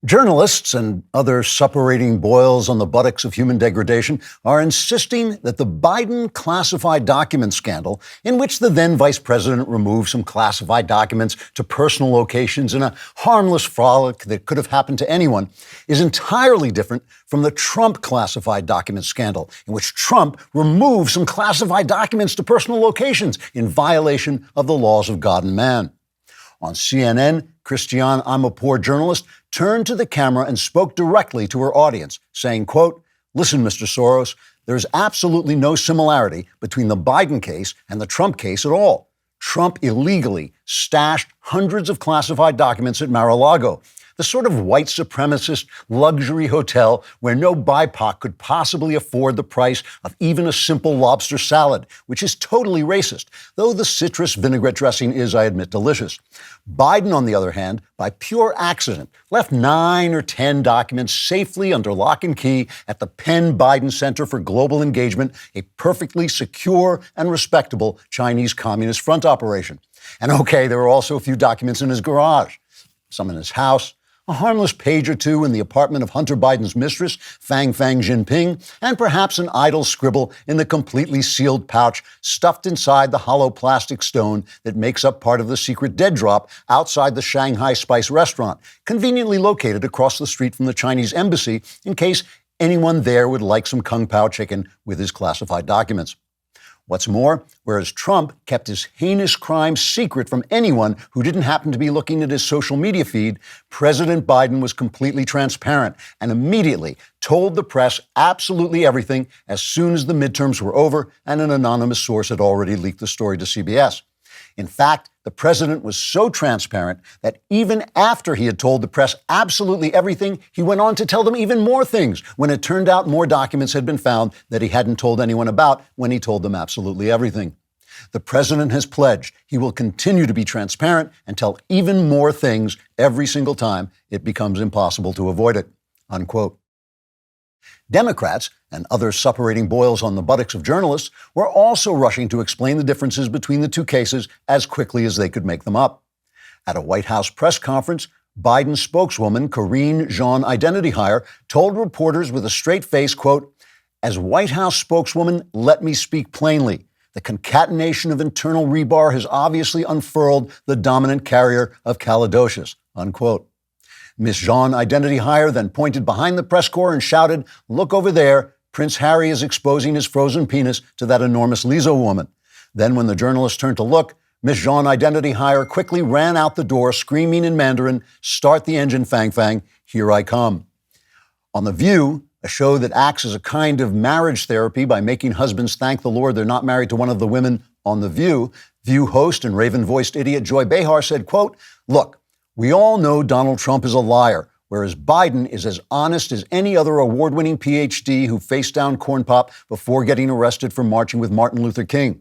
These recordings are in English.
Journalists and other suppurating boils on the buttocks of human degradation are insisting that the Biden classified document scandal, in which the then vice president removed some classified documents to personal locations in a harmless frolic that could have happened to anyone, is entirely different from the Trump classified document scandal, in which Trump removed some classified documents to personal locations in violation of the laws of God and man. On CNN, Christiane Amanpour, journalist, turned to the camera and spoke directly to her audience, saying, quote, "Listen, Mr. Soros, there's absolutely no similarity between the Biden case and the Trump case at all. Trump illegally stashed hundreds of classified documents at Mar-a-Lago, the sort of white supremacist luxury hotel where no BIPOC could possibly afford the price of even a simple lobster salad, which is totally racist, though the citrus vinaigrette dressing is, I admit, delicious. Biden, on the other hand, by pure accident, left 9 or 10 documents safely under lock and key at the Penn Biden Center for Global Engagement, a perfectly secure and respectable Chinese Communist front operation. And okay, there were also a few documents in his garage, some in his house, a harmless page or two in the apartment of Hunter Biden's mistress, Fang Jinping, and perhaps an idle scribble in the completely sealed pouch stuffed inside the hollow plastic stone that makes up part of the secret dead drop outside the Shanghai Spice restaurant, conveniently located across the street from the Chinese embassy in case anyone there would like some Kung Pao chicken with his classified documents. What's more, whereas Trump kept his heinous crimes secret from anyone who didn't happen to be looking at his social media feed, President Biden was completely transparent and immediately told the press absolutely everything as soon as the midterms were over and an anonymous source had already leaked the story to CBS. In fact, the president was so transparent that even after he had told the press absolutely everything, he went on to tell them even more things when it turned out more documents had been found that he hadn't told anyone about when he told them absolutely everything. The president has pledged he will continue to be transparent and tell even more things every single time it becomes impossible to avoid it, unquote. Democrats and other suppurating boils on the buttocks of journalists were also rushing to explain the differences between the two cases as quickly as they could make them up. At a White House press conference, Biden spokeswoman Karine Jean-Identity Hire told reporters with a straight face, quote, "As White House spokeswoman, let me speak plainly. The concatenation of internal rebar has obviously unfurled the dominant carrier of Calidocious," unquote. Miss Jean-Identity Hire then pointed behind the press corps and shouted, "Look over there. Prince Harry is exposing his frozen penis to that enormous Lizzo woman." Then when the journalist turned to look, Miss Jean-Identity Hire quickly ran out the door screaming in Mandarin, "Start the engine, Fang, here I come." On The View, a show that acts as a kind of marriage therapy by making husbands thank the Lord they're not married to one of the women on The View, View host and raven-voiced idiot Joy Behar said, quote, "Look, we all know Donald Trump is a liar, whereas Biden is as honest as any other award-winning PhD who faced down corn pop before getting arrested for marching with Martin Luther King.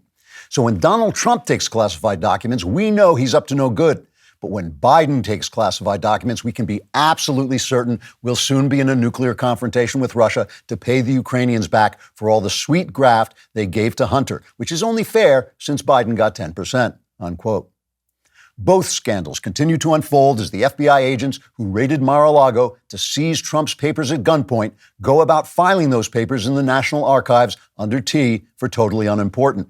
So when Donald Trump takes classified documents, we know he's up to no good. But when Biden takes classified documents, we can be absolutely certain we'll soon be in a nuclear confrontation with Russia to pay the Ukrainians back for all the sweet graft they gave to Hunter, which is only fair since Biden got 10%, unquote. Both scandals continue to unfold as the FBI agents who raided Mar-a-Lago to seize Trump's papers at gunpoint go about filing those papers in the National Archives under T for totally unimportant.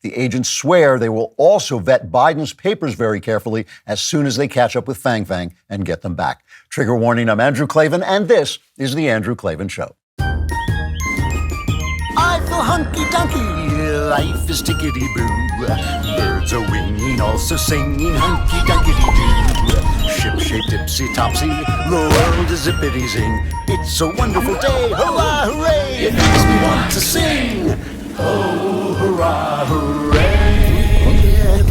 The agents swear they will also vet Biden's papers very carefully as soon as they catch up with Fang and get them back. Trigger warning, I'm Andrew Klavan, and this is The Andrew Klavan Show. I feel hunky-dunky, life is tickety-boo. Birds are winging, also singing hunky-dunky-doo. Ship-shaped, tipsy-topsy, the world is zippity-zing. It's a wonderful day, hurrah, hooray! It makes me want to sing. Oh, hurrah, hooray!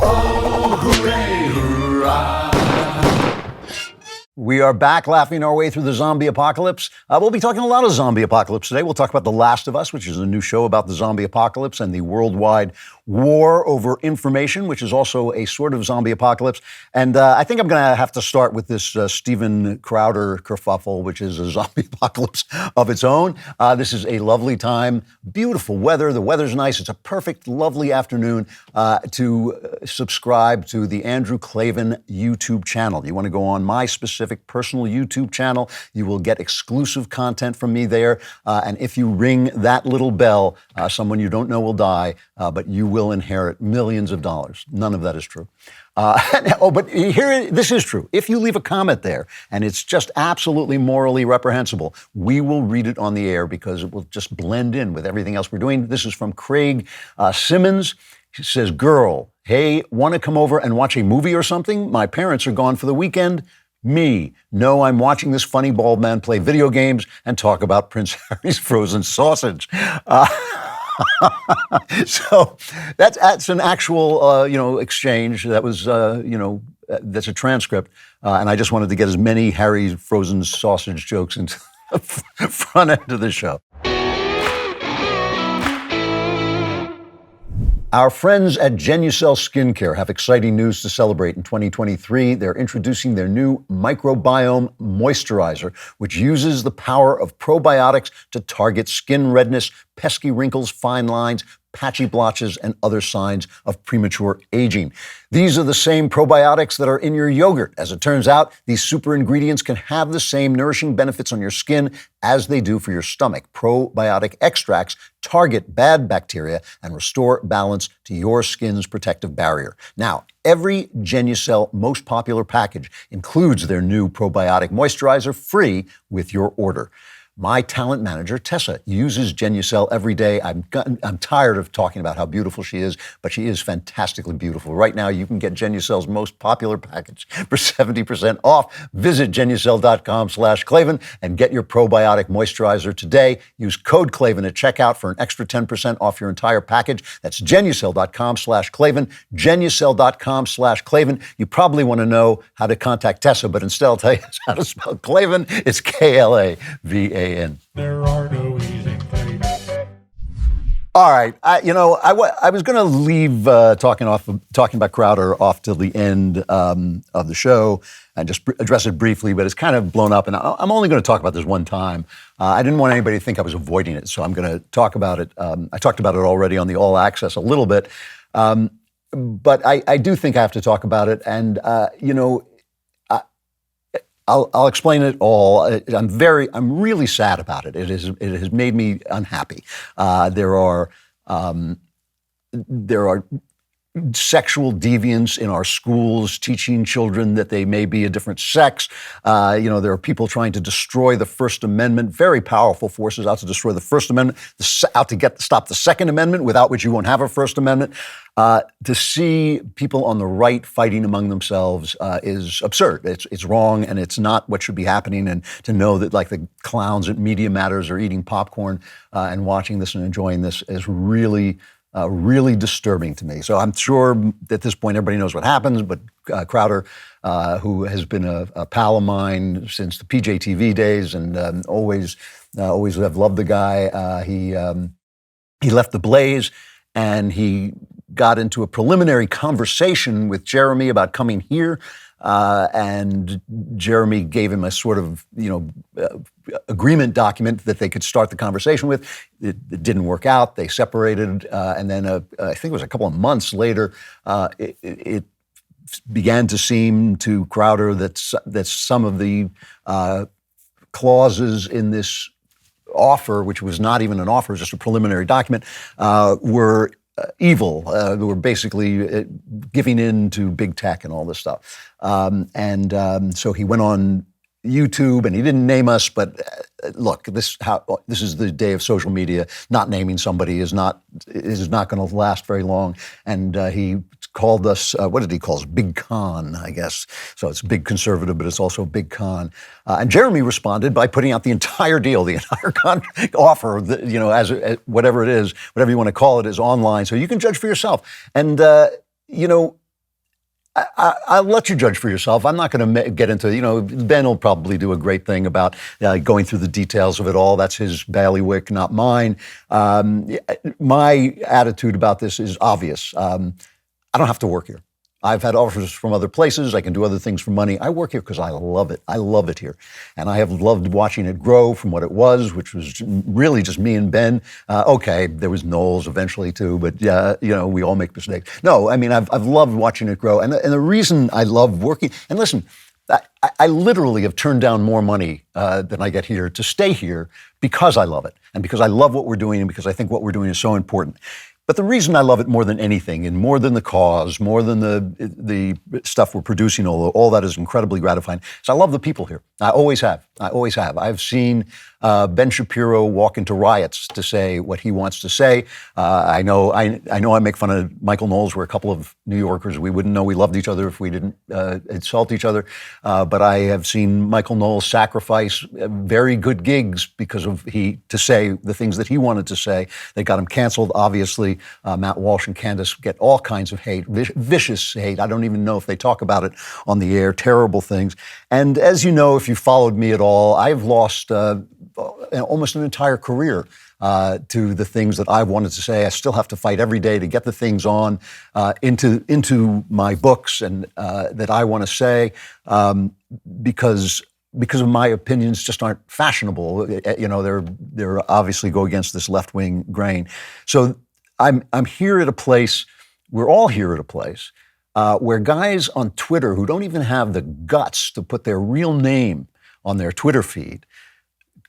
Oh, hooray, hurrah! We are back laughing our way through the zombie apocalypse. We'll be talking a lot of zombie apocalypse today. We'll talk about The Last of Us, which is a new show about the zombie apocalypse and the worldwide war over information, which is also a sort of zombie apocalypse. And I think I'm going to have to start with this Steven Crowder kerfuffle, which is a zombie apocalypse of its own. This is a lovely time, beautiful weather. The weather's nice. It's a perfect, lovely afternoon to subscribe to the Andrew Klavan YouTube channel. You want to go on my specific specific personal YouTube channel. You will get exclusive content from me there. And if you ring that little bell, someone you don't know will die, but you will inherit millions of dollars. None of that is true. But here, this is true. If you leave a comment there and it's just absolutely morally reprehensible, we will read it on the air because it will just blend in with everything else we're doing. This is from Craig Simmons. He says, girl, hey, want to come over and watch a movie or something? My parents are gone for the weekend. Me. No, I'm watching this funny bald man play video games and talk about Prince Harry's frozen sausage. So that's an actual, exchange. That was, that's a transcript. And I just wanted to get as many Harry frozen sausage jokes into the front end of the show. Our friends at Genucel Skincare have exciting news to celebrate in 2023. They're introducing their new microbiome moisturizer, which uses the power of probiotics to target skin redness, pesky wrinkles, fine lines, patchy blotches, and other signs of premature aging. These are the same probiotics that are in your yogurt. As it turns out, these super ingredients can have the same nourishing benefits on your skin as they do for your stomach. Probiotic extracts target bad bacteria and restore balance to your skin's protective barrier. Now, every Genucel most popular package includes their new probiotic moisturizer free with your order. My talent manager, Tessa, uses Genucel every day. I'm tired of talking about how beautiful she is, but she is fantastically beautiful. Right now, you can get Genucel's most popular package for 70% off. Visit Genucel.com/Klavan and get your probiotic moisturizer today. Use code Klavan at checkout for an extra 10% off your entire package. That's Genucel.com/Klavan, Genucel.com/Klavan. You probably want to know how to contact Tessa, but instead I'll tell you how to spell Klavan. It's Klavan. There are no easy things. All right, I was going to leave talking about Crowder off till the end of the show and just address it briefly, but it's kind of blown up, and I'm only going to talk about this one time. I didn't want anybody to think I was avoiding it, so I'm going to talk about it. I talked about it already on the All Access a little bit, but I do think I have to talk about it, and I'll explain it all. I'm really sad about it. It has made me unhappy. There are sexual deviants in our schools teaching children that they may be a different sex. There are people trying to destroy the First Amendment, very powerful forces out to destroy the First Amendment, out to stop the Second Amendment, without which you won't have a First Amendment. To see people on the right fighting among themselves is absurd. It's wrong, and it's not what should be happening. And to know that like the clowns at Media Matters are eating popcorn and watching this and enjoying this is really disturbing to me. So I'm sure at this point everybody knows what happens, but Crowder, who has been a pal of mine since the PJTV days and always have loved the guy, he left the Blaze and he got into a preliminary conversation with Jeremy about coming here. And Jeremy gave him a sort of, agreement document that they could start the conversation with. It didn't work out. They separated. And then I think it was a couple of months later, it began to seem to Crowder that some of the clauses in this offer, which was not even an offer, just a preliminary document, were evil. They were basically giving in to big tech and all this stuff. So he went on YouTube, and he didn't name us, but look, this is the day of social media. Not naming somebody is not going to last very long. And he called us, what did he call us? Big con, I guess. So it's big conservative, but it's also big con. And Jeremy responded by putting out the entire deal, the entire offer, as whatever it is, whatever you want to call it, is online. So you can judge for yourself. And, I'll let you judge for yourself. I'm not going to get into, Ben will probably do a great thing about going through the details of it all. That's his bailiwick, not mine. My attitude about this is obvious. I don't have to work here. I've had offers from other places. I can do other things for money. I work here because I love it. I love it here. And I have loved watching it grow from what it was, which was really just me and Ben. Okay, there was Knowles eventually too, but we all make mistakes. No, I mean, I've loved watching it grow. And the reason I love working, and listen, I literally have turned down more money than I get here to stay here because I love it and because I love what we're doing and because I think what we're doing is so important. But the reason I love it more than anything, and more than the cause, more than the stuff we're producing, although all that is incredibly gratifying, is I love the people here. I always have. I always have. I've seen Ben Shapiro walk into riots to say what he wants to say. I know I make fun of Michael Knowles. We're a couple of New Yorkers. We wouldn't know we loved each other if we didn't insult each other. But I have seen Michael Knowles sacrifice very good gigs because of to say the things that he wanted to say. They got him canceled, obviously. Matt Walsh and Candace get all kinds of hate, vicious hate. I don't even know if they talk about it on the air, terrible things. And as you know, if you followed me at all, I've lost almost an entire career to the things that I wanted to say. I still have to fight every day to get the things on into my books and that I want to say because of my opinions just aren't fashionable. They're obviously go against this left-wing grain. So I'm here at a place, we're all here at a place, where guys on Twitter who don't even have the guts to put their real name on their Twitter feed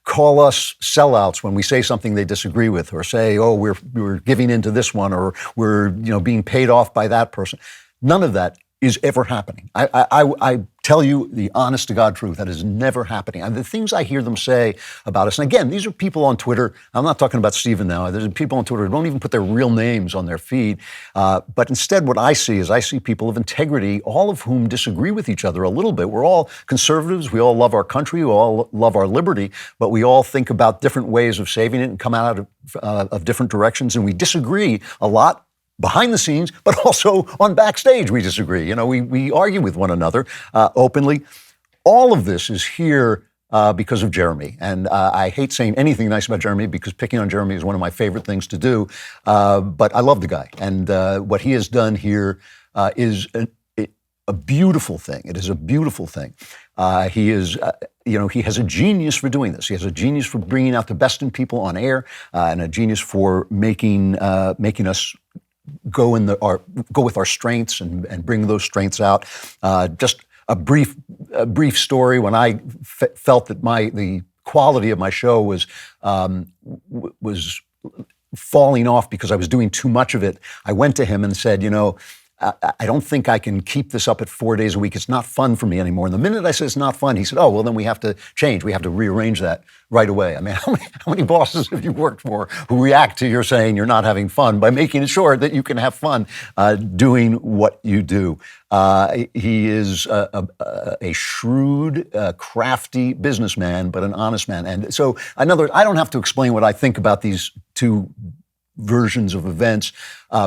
call us sellouts when we say something they disagree with, or say, oh, we're giving into this one, or we're being paid off by that person. None of that is ever happening. I tell you the honest to God truth, that is never happening. And the things I hear them say about us, and again, these are people on Twitter, I'm not talking about Stephen now, there's people on Twitter who don't even put their real names on their feed, but instead what I see is I see people of integrity, all of whom disagree with each other a little bit. We're all conservatives, we all love our country, we all love our liberty, but we all think about different ways of saving it and come out of different directions, and we disagree a lot behind the scenes, but also on backstage we disagree. We argue with one another openly. All of this is here because of Jeremy. And I hate saying anything nice about Jeremy because picking on Jeremy is one of my favorite things to do. But I love the guy. And what he has done here is a beautiful thing. It is a beautiful thing. He is, he has a genius for doing this. He has a genius for bringing out the best in people on air and a genius for making us go with our strengths and bring those strengths out. Just a brief story. When I felt that the quality of my show was falling off because I was doing too much of it, I went to him and said, I don't think I can keep this up at 4 days a week. It's not fun for me anymore. And the minute I said it's not fun, he said, oh, well, then we have to change. We have to rearrange that right away. I mean, how many bosses have you worked for who react to your saying you're not having fun by making sure that you can have fun doing what you do? He is a shrewd, crafty businessman, but an honest man. And so I don't have to explain what I think about these two versions of events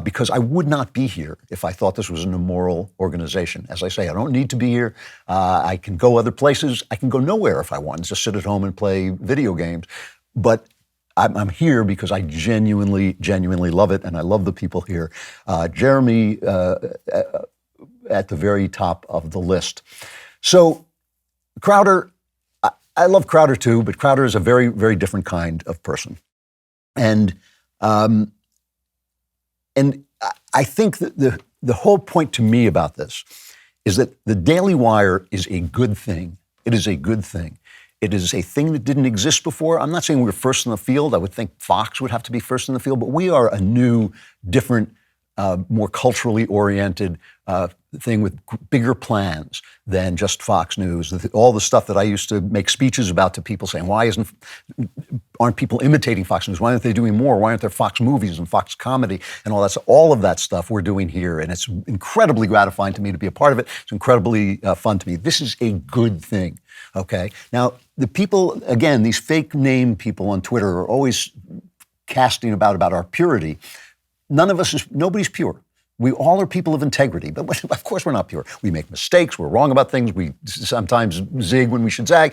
because I would not be here if I thought this was an immoral organization. As I say, I don't need to be here. I can go other places. I can go nowhere if I want, just sit at home and play video games. But I'm here because I genuinely love it, and I love the people here. Jeremy at the very top of the list. So Crowder, I love Crowder too, but Crowder is a very, very different kind of person. And I think that the whole point to me about this is that the Daily Wire is a good thing. It is a good thing. It is a thing that didn't exist before. I'm not saying we're first in the field. I would think Fox would have to be first in the field, but we are a new, different, more culturally oriented thing with bigger plans than just Fox News. All the stuff that I used to make speeches about to people saying, aren't people imitating Fox News? Why aren't they doing more? Why aren't there Fox movies and Fox comedy and all that? So all of that stuff we're doing here, and it's incredibly gratifying to me to be a part of it. It's incredibly fun to me. This is a good thing, okay? Now, the people, again, these fake name people on Twitter are always casting about our purity. Nobody's pure. We all are people of integrity, but of course we're not pure. We make mistakes, we're wrong about things, we sometimes zig when we should zag,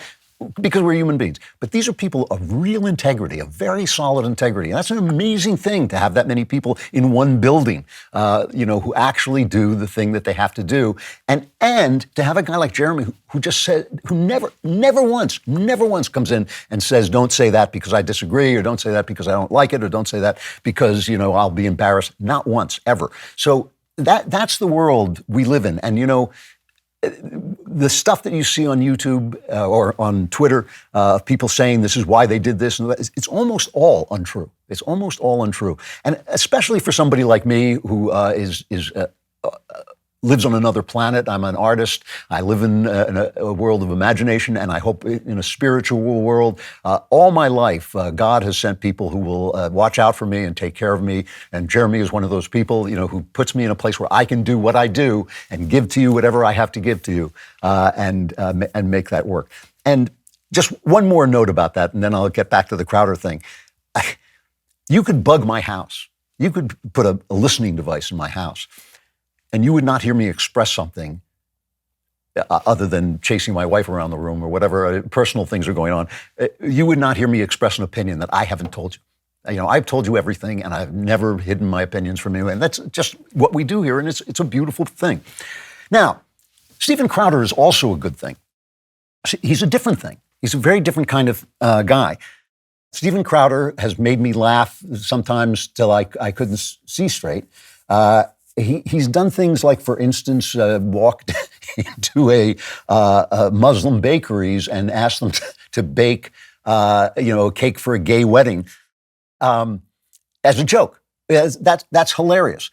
because we're human beings. But these are people of real integrity, of very solid integrity. And that's an amazing thing to have that many people in one building, who actually do the thing that they have to do. And to have a guy like Jeremy who just said, who never once comes in and says, don't say that because I disagree, or don't say that because I don't like it, or don't say that because, I'll be embarrassed. Not once, ever. So that's the world we live in. And, the stuff that you see on YouTube or on Twitter of people saying this is why they did this, and it's almost all untrue. It's almost all untrue. And especially for somebody like me who lives on another planet. I'm an artist. I live in a world of imagination, and I hope in a spiritual world. All my life, God has sent people who will watch out for me and take care of me. And Jeremy is one of those people, who puts me in a place where I can do what I do and give to you whatever I have to give to you, and make that work. And just one more note about that, and then I'll get back to the Crowder thing. You could bug my house. You could put a listening device in my house, and you would not hear me express something other than chasing my wife around the room or whatever personal things are going on. You would not hear me express an opinion that I haven't told you. I've told you everything, and I've never hidden my opinions from anyone. And that's just what we do here, and it's a beautiful thing. Now, Steven Crowder is also a good thing. He's a different thing. He's a very different kind of guy. Steven Crowder has made me laugh sometimes till I couldn't see straight. He's done things like, for instance, walked into a Muslim bakeries and asked them to bake, a cake for a gay wedding, as a joke. That's hilarious.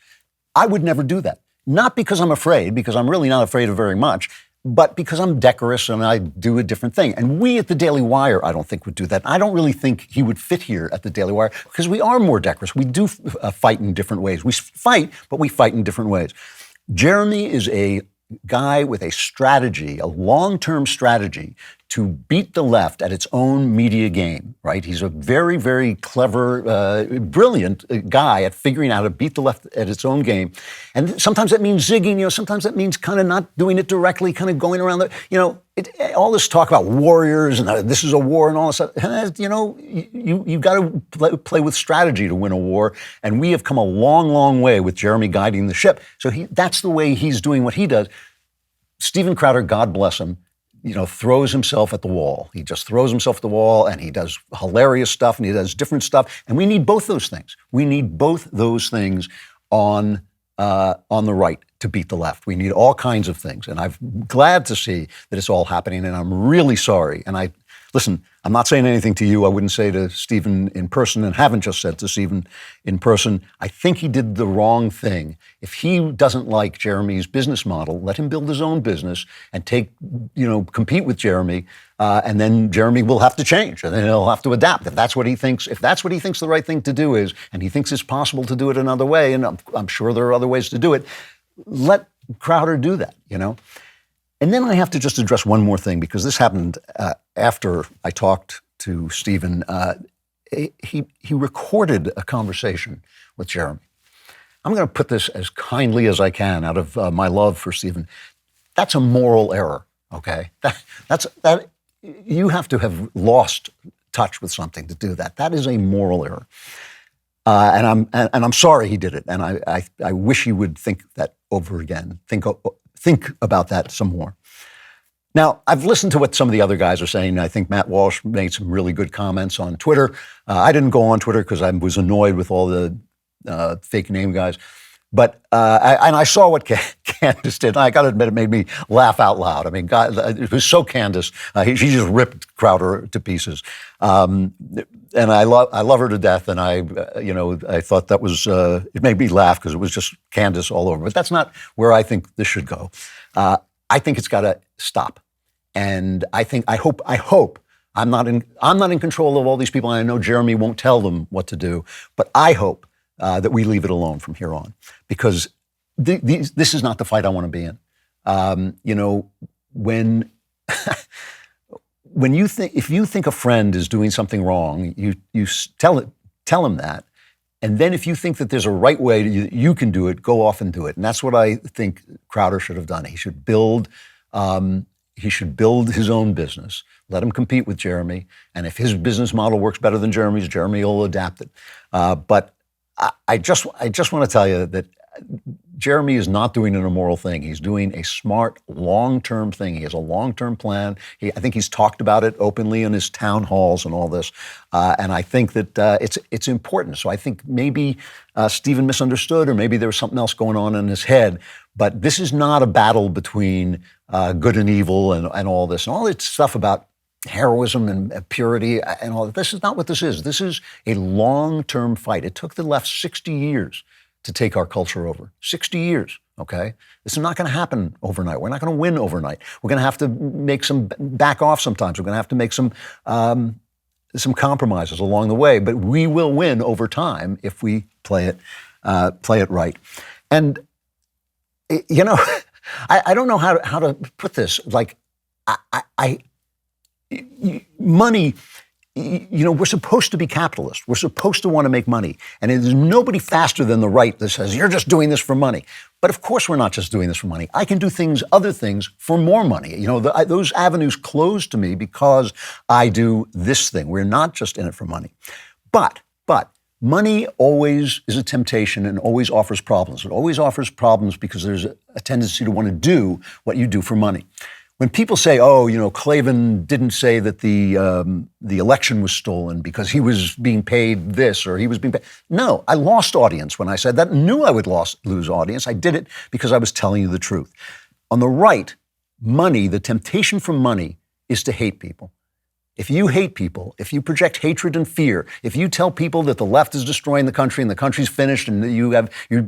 I would never do that. Not because I'm afraid, because I'm really not afraid of very much, but because I'm decorous and I do a different thing. And we at the Daily Wire, I don't think would do that. I don't really think he would fit here at the Daily Wire because we are more decorous. We do fight in different ways. We fight, but we fight in different ways. Jeremy is a guy with a strategy, a long-term strategy to beat the left at its own media game, right? He's a very, very clever, brilliant guy at figuring out how to beat the left at its own game. And sometimes that means zigging, sometimes that means kind of not doing it directly, kind of going around all this talk about warriors and this is a war and all this stuff. You got to play with strategy to win a war. And we have come a long, long way with Jeremy guiding the ship. So that's the way he's doing what he does. Steven Crowder, God bless him, throws himself at the wall. He just throws himself at the wall, and he does hilarious stuff, and he does different stuff. And we need both those things. We need both those things on the right to beat the left. We need all kinds of things. And I'm glad to see that it's all happening, and I'm really sorry. And listen, I'm not saying anything to you I wouldn't say to Stephen in person, and haven't just said to Stephen in person. I think he did the wrong thing. If he doesn't like Jeremy's business model, let him build his own business and compete with Jeremy, and then Jeremy will have to change, and then he'll have to adapt. If that's what he thinks the right thing to do is, and he thinks it's possible to do it another way, and I'm sure there are other ways to do it, let Crowder do that, And then I have to just address one more thing, because this happened after I talked to Stephen. He recorded a conversation with Jeremy. I'm going to put this as kindly as I can out of my love for Stephen. That's a moral error, okay? That you have to have lost touch with something to do that. That is a moral error. And I'm sorry he did it. And I wish he would think that over again. Think about that some more. Now, I've listened to what some of the other guys are saying. I think Matt Walsh made some really good comments on Twitter. I didn't go on Twitter because I was annoyed with all the fake name guys. But I saw what Candace did. I got to admit, it made me laugh out loud. I mean, God, it was so Candace. She just ripped Crowder to pieces. And I love her to death. And I thought that was, it made me laugh because it was just Candace all over. But that's not where I think this should go. I think it's got to stop. And I hope I'm not in control of all these people. And I know Jeremy won't tell them what to do, but I hope that we leave it alone from here on, because this is not the fight I want to be in. When if you think a friend is doing something wrong, you tell him that, and then if you think that there's a right way you can do it, go off and do it. And that's what I think Crowder should have done. He should build his own business. Let him compete with Jeremy, and if his business model works better than Jeremy's, Jeremy will adapt it. But I just want to tell you that Jeremy is not doing an immoral thing. He's doing a smart, long-term thing. He has a long-term plan. I think he's talked about it openly in his town halls and all this. And I think that it's important. So I think maybe Stephen misunderstood, or maybe there was something else going on in his head. But this is not a battle between good and evil and all this. And all this stuff about heroism and purity and all that. This is not what this is. This is a long-term fight. It took the left 60 years to take our culture over. 60 years, okay? This is not going to happen overnight. We're not going to win overnight. We're going to have to make some back off sometimes. We're going to have to make some compromises along the way, but we will win over time if we play it right. And you know, I don't know how to put this. Like, money, you know, we're supposed to be capitalists. We're supposed to want to make money. And there's nobody faster than the right that says, you're just doing this for money. But of course we're not just doing this for money. I can do other things for more money. You know, those avenues close to me because I do this thing. We're not just in it for money. But money always is a temptation and always offers problems. It always offers problems because there's a tendency to want to do what you do for money. When people say, oh, you know, Klavan didn't say that the election was stolen because he was being paid this or he was being paid. No, I lost audience when I said that. Knew I would lose audience. I did it because I was telling you the truth. On the right, money, the temptation from money is to hate people. If you hate people, if you project hatred and fear, if you tell people that the left is destroying the country and the country's finished and you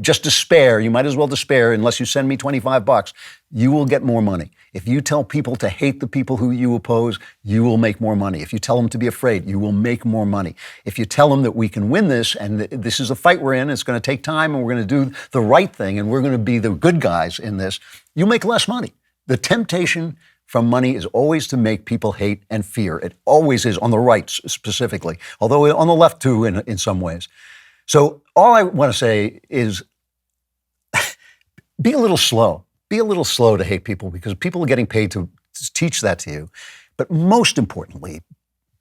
just despair, you might as well despair unless you send me $25, you will get more money. If you tell people to hate the people who you oppose, you will make more money. If you tell them to be afraid, you will make more money. If you tell them that we can win this and this is a fight we're in, it's going to take time and we're going to do the right thing and we're going to be the good guys in this, you make less money. The temptation from money is always to make people hate and fear. It always is, on the right specifically, although on the left too in some ways. So all I want to say is be a little slow. Be a little slow to hate people because people are getting paid to teach that to you. But most importantly,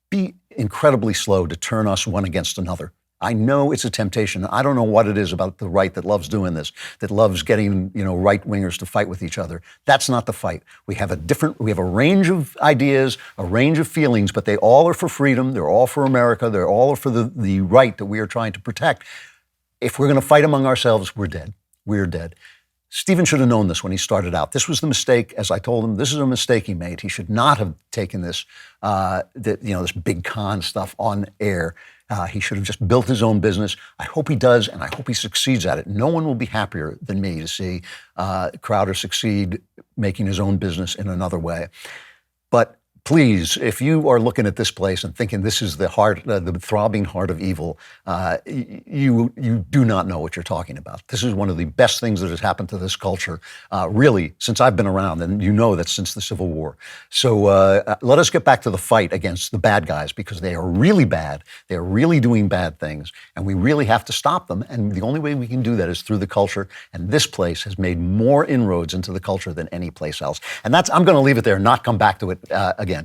be incredibly slow to turn us one against another. I know it's a temptation. I don't know what it is about the right that loves doing this, that loves getting, you know, right-wingers to fight with each other. That's not the fight. We have a range of ideas, a range of feelings, but they all are for freedom. They're all for America. They're all for the right that we are trying to protect. If we're going to fight among ourselves, we're dead. We're dead. Stephen should have known this when he started out. This was the mistake, as I told him, this is a mistake he made. He should not have taken this, this big con stuff on air. He should have just built his own business. I hope he does, and I hope he succeeds at it. No one will be happier than me to see Crowder succeed making his own business in another way. But please, if you are looking at this place and thinking this is the heart, the throbbing heart of evil, you do not know what you're talking about. This is one of the best things that has happened to this culture, really, since I've been around, and you know that's since the Civil War. So let us get back to the fight against the bad guys because they are really bad. They are really doing bad things, and we really have to stop them. And the only way we can do that is through the culture. And this place has made more inroads into the culture than any place else. And I'm going to leave it there, not come back to it again.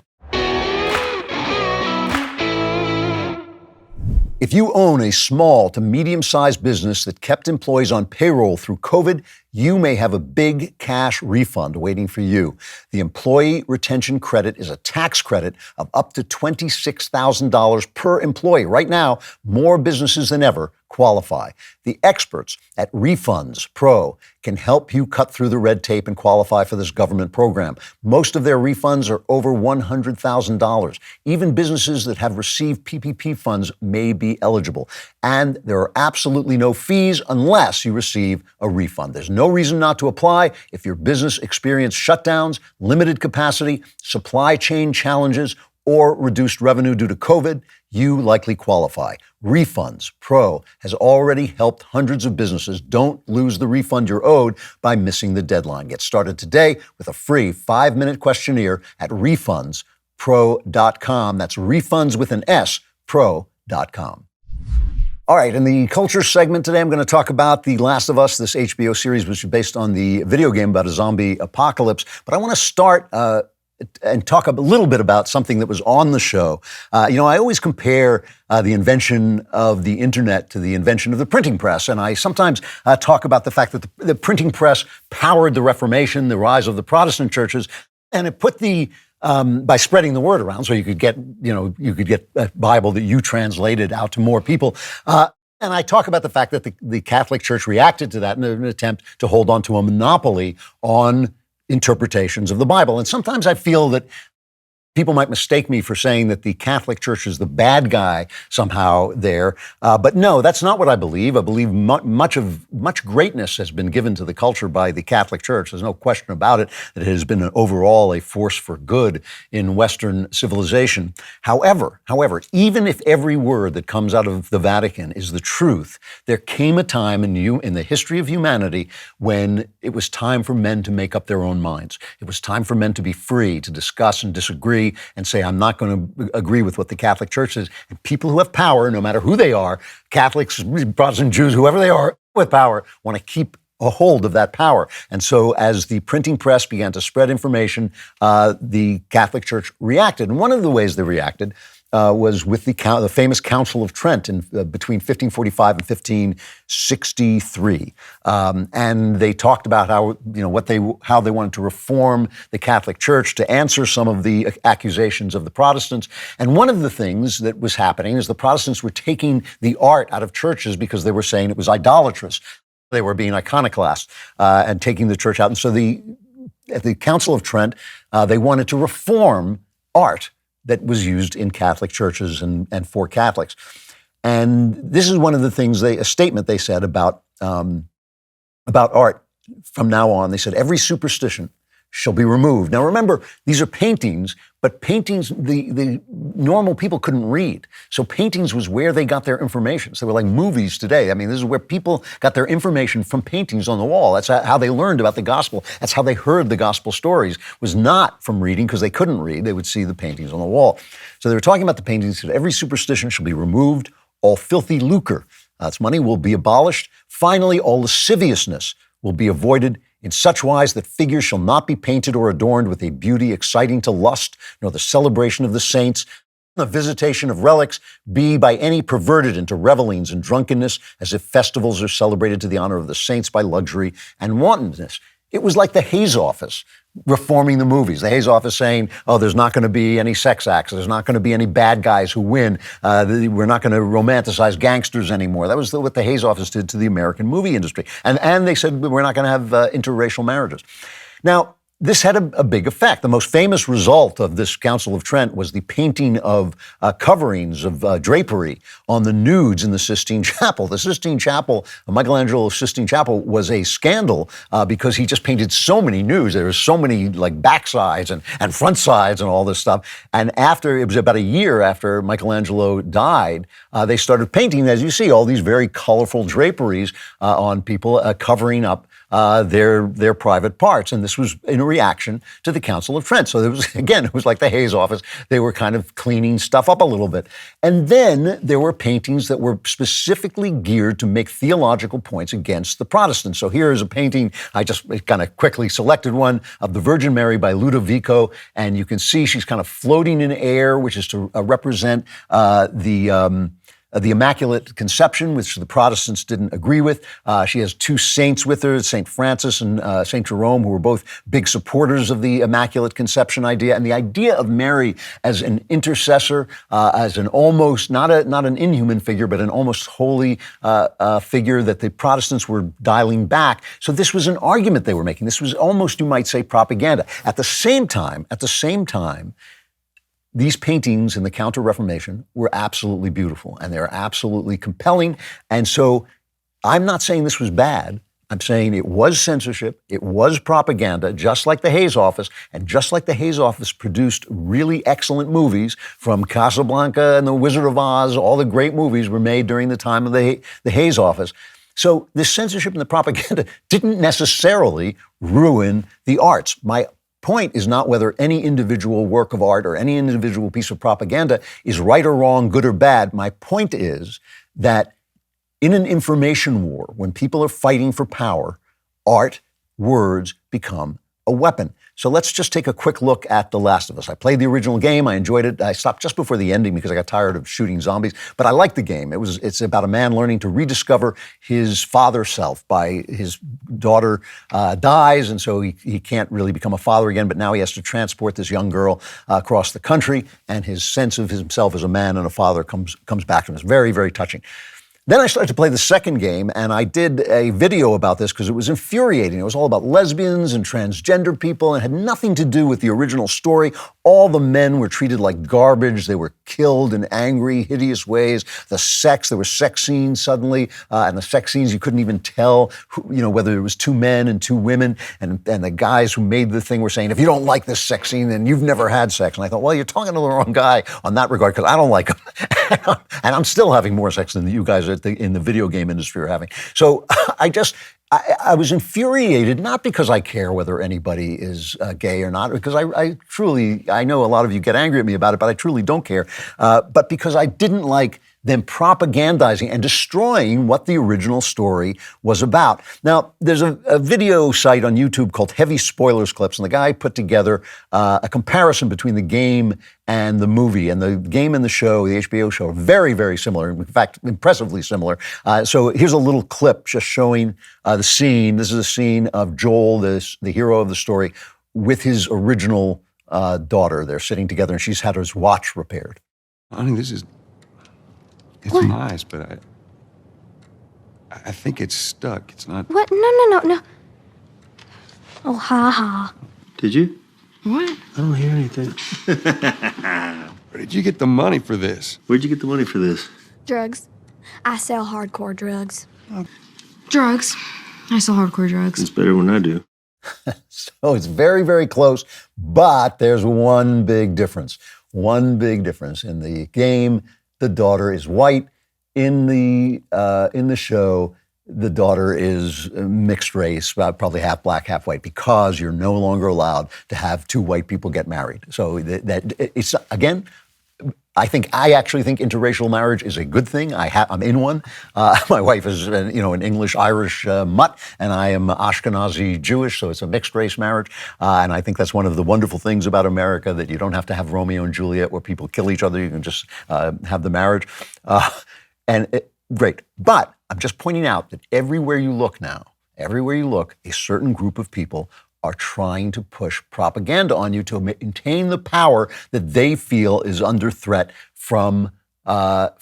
If you own a small to medium-sized business that kept employees on payroll through COVID, you may have a big cash refund waiting for you. The Employee Retention Credit is a tax credit of up to $26,000 per employee. Right now, more businesses than ever qualify. The experts at Refunds Pro can help you cut through the red tape and qualify for this government program. Most of their refunds are over $100,000. Even businesses that have received PPP funds may be eligible. And there are absolutely no fees unless you receive a refund. There's no reason not to apply. If your business experienced shutdowns, limited capacity, supply chain challenges, or reduced revenue due to COVID, you likely qualify. Refunds Pro has already helped hundreds of businesses. Don't lose the refund you're owed by missing the deadline. Get started today with a free 5-minute questionnaire at refundspro.com. That's refunds with an S, pro.com. All right, in the culture segment today, I'm going to talk about The Last of Us, this HBO series, which is based on the video game about a zombie apocalypse. But I want to start and talk a little bit about something that was on the show. I always compare the invention of the internet to the invention of the printing press. And I sometimes talk about the fact that the printing press powered the Reformation, the rise of the Protestant churches, and it put by spreading the word around, so you could get a Bible that you translated out to more people. And I talk about the fact that the Catholic Church reacted to that in an attempt to hold on to a monopoly on interpretations of the Bible. And sometimes I feel that people might mistake me for saying that the Catholic Church is the bad guy somehow there. But no, that's not what I believe. I believe much greatness has been given to the culture by the Catholic Church. There's no question about it, that it has been overall a force for good in Western civilization. However, even if every word that comes out of the Vatican is the truth, there came a time in the history of humanity when it was time for men to make up their own minds. It was time for men to be free to discuss and disagree and say, I'm not going to agree with what the Catholic Church says. And people who have power, no matter who they are, Catholics, Protestant, Jews, whoever they are with power, want to keep a hold of that power. And so as the printing press began to spread information, the Catholic Church reacted. And one of the ways they reacted was with the famous Council of Trent between 1545 and 1563, and they talked about how they wanted to reform the Catholic Church to answer some of the accusations of the Protestants. And one of the things that was happening is the Protestants were taking the art out of churches because they were saying it was idolatrous. They were being iconoclast and taking the church out. And so at the Council of Trent, they wanted to reform art that was used in Catholic churches and for Catholics. And this is one of the things a statement they said about art from now on. They said, every superstition shall be removed. Now remember, these are paintings, but paintings, the normal people couldn't read. So paintings was where they got their information. So they were like movies today. I mean, this is where people got their information from paintings on the wall. That's how they learned about the gospel. That's how they heard the gospel stories, was not from reading, because they couldn't read. They would see the paintings on the wall. So they were talking about the paintings. That every superstition shall be removed. All filthy lucre, that's money, will be abolished. Finally, all lasciviousness will be avoided, in such wise that figures shall not be painted or adorned with a beauty exciting to lust, nor the celebration of the saints, the visitation of relics be by any perverted into revelings and drunkenness, as if festivals are celebrated to the honor of the saints by luxury and wantonness. It was like the Hayes Office reforming the movies. The Hayes Office saying, oh, there's not going to be any sex acts. There's not going to be any bad guys who win. We're not going to romanticize gangsters anymore. That was what the Hayes Office did to the American movie industry. And they said, we're not going to have interracial marriages. Now, this had a big effect. The most famous result of this Council of Trent was the painting of coverings of drapery on the nudes in the Sistine Chapel. The Sistine Chapel, Michelangelo's Sistine Chapel, was a scandal because he just painted so many nudes. There were so many like backsides and front sides and all this stuff. And it was about a year after Michelangelo died, they started painting, as you see, all these very colorful draperies on people covering up their private parts. And this was in reaction to the Council of Trent. So it was like the Hayes Office. They were kind of cleaning stuff up a little bit. And then there were paintings that were specifically geared to make theological points against the Protestants. So here is a painting, I just kind of quickly selected one, of the Virgin Mary by Ludovico. And you can see she's kind of floating in air, which is to represent the Immaculate Conception, which the Protestants didn't agree with. She has two saints with her, St. Francis and St. Jerome, who were both big supporters of the Immaculate Conception idea. And the idea of Mary as an intercessor, as an almost, not an inhuman figure, but an almost holy figure that the Protestants were dialing back. So this was an argument they were making. This was almost, you might say, propaganda. At the same time, these paintings in the Counter-Reformation were absolutely beautiful, and they're absolutely compelling. And so I'm not saying this was bad. I'm saying it was censorship, it was propaganda, just like the Hayes Office, and just like the Hayes Office produced really excellent movies, from Casablanca and The Wizard of Oz. All the great movies were made during the time of the Hayes Office. So the censorship and the propaganda didn't necessarily ruin the arts. My point is not whether any individual work of art or any individual piece of propaganda is right or wrong, good or bad. My point is that in an information war, when people are fighting for power, art, words become a weapon. So let's just take a quick look at The Last of Us. I played the original game. I enjoyed it. I stopped just before the ending because I got tired of shooting zombies. But I liked the game. It's about a man learning to rediscover his father self by his daughter dies, and so he can't really become a father again. But now he has to transport this young girl across the country, and his sense of himself as a man and a father comes back to him. It's very, very touching. Then I started to play the second game, and I did a video about this because it was infuriating. It was all about lesbians and transgender people and had nothing to do with the original story. All the men were treated like garbage. They were killed in angry, hideous ways. There were sex scenes suddenly, and the sex scenes you couldn't even tell whether it was two men and two women. And the guys who made the thing were saying, if you don't like this sex scene, then you've never had sex. And I thought, well, you're talking to the wrong guy on that regard because I don't like them. And I'm still having more sex than you guys in the video game industry are having. So I was infuriated, not because I care whether anybody is gay or not, because I know a lot of you get angry at me about it, but I truly don't care. But because I didn't like them propagandizing and destroying what the original story was about. Now, there's a video site on YouTube called Heavy Spoilers Clips, and the guy put together a comparison between the game and the movie. And the game and the show, the HBO show, are very, very similar. In fact, impressively similar. So here's a little clip just showing the scene. This is a scene of Joel, the hero of the story, with his original daughter. They're sitting together, and she's had his watch repaired. Honey, it's nice, but I think it's stuck. It's not. What? No. Oh, ha ha. Did you? What? I don't hear anything. Where did you get the money for this? Where'd you get the money for this? Drugs. I sell hardcore drugs. Drugs. I sell hardcore drugs. It's better when I do. So it's very, very close, but there's one big difference. One big difference. In the game, the daughter is white. In the show, the daughter is mixed race, probably half black, half white, because you're no longer allowed to have two white people get married. So it's, again, I actually think interracial marriage is a good thing. I'm in one. My wife is, an English-Irish mutt, and I am Ashkenazi Jewish, so it's a mixed race marriage. And I think that's one of the wonderful things about America, that you don't have to have Romeo and Juliet where people kill each other. You can just have the marriage. Great. But I'm just pointing out that everywhere you look, a certain group of people are trying to push propaganda on you to maintain the power that they feel is under threat from the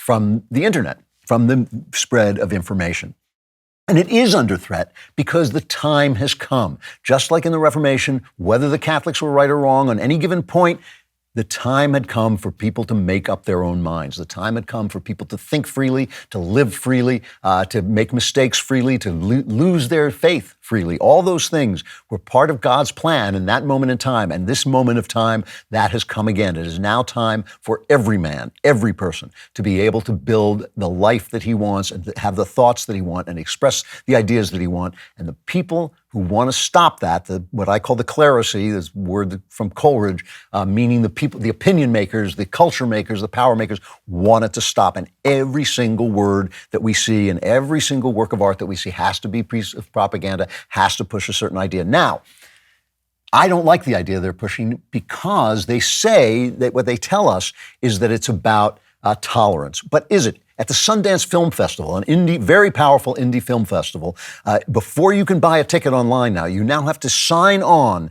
internet, from the spread of information. And it is under threat because the time has come. Just like in the Reformation, whether the Catholics were right or wrong on any given point, the time had come for people to make up their own minds. The time had come for people to think freely, to live freely, to make mistakes freely, to lose their faith freely. All those things were part of God's plan in that moment in time. And this moment of time, that has come again. It is now time for every man, every person, to be able to build the life that he wants and to have the thoughts that he wants and express the ideas that he wants. And the people who want to stop that, what I call the clerisy, this word from Coleridge, meaning the people, the opinion makers, the culture makers, the power makers, want it to stop. And every single word that we see and every single work of art that we see has to be a piece of propaganda, has to push a certain idea. Now, I don't like the idea they're pushing because they say that what they tell us is that it's about tolerance. But is it? At the Sundance Film Festival, an very powerful indie film festival, before you can buy a ticket online now, you now have to sign on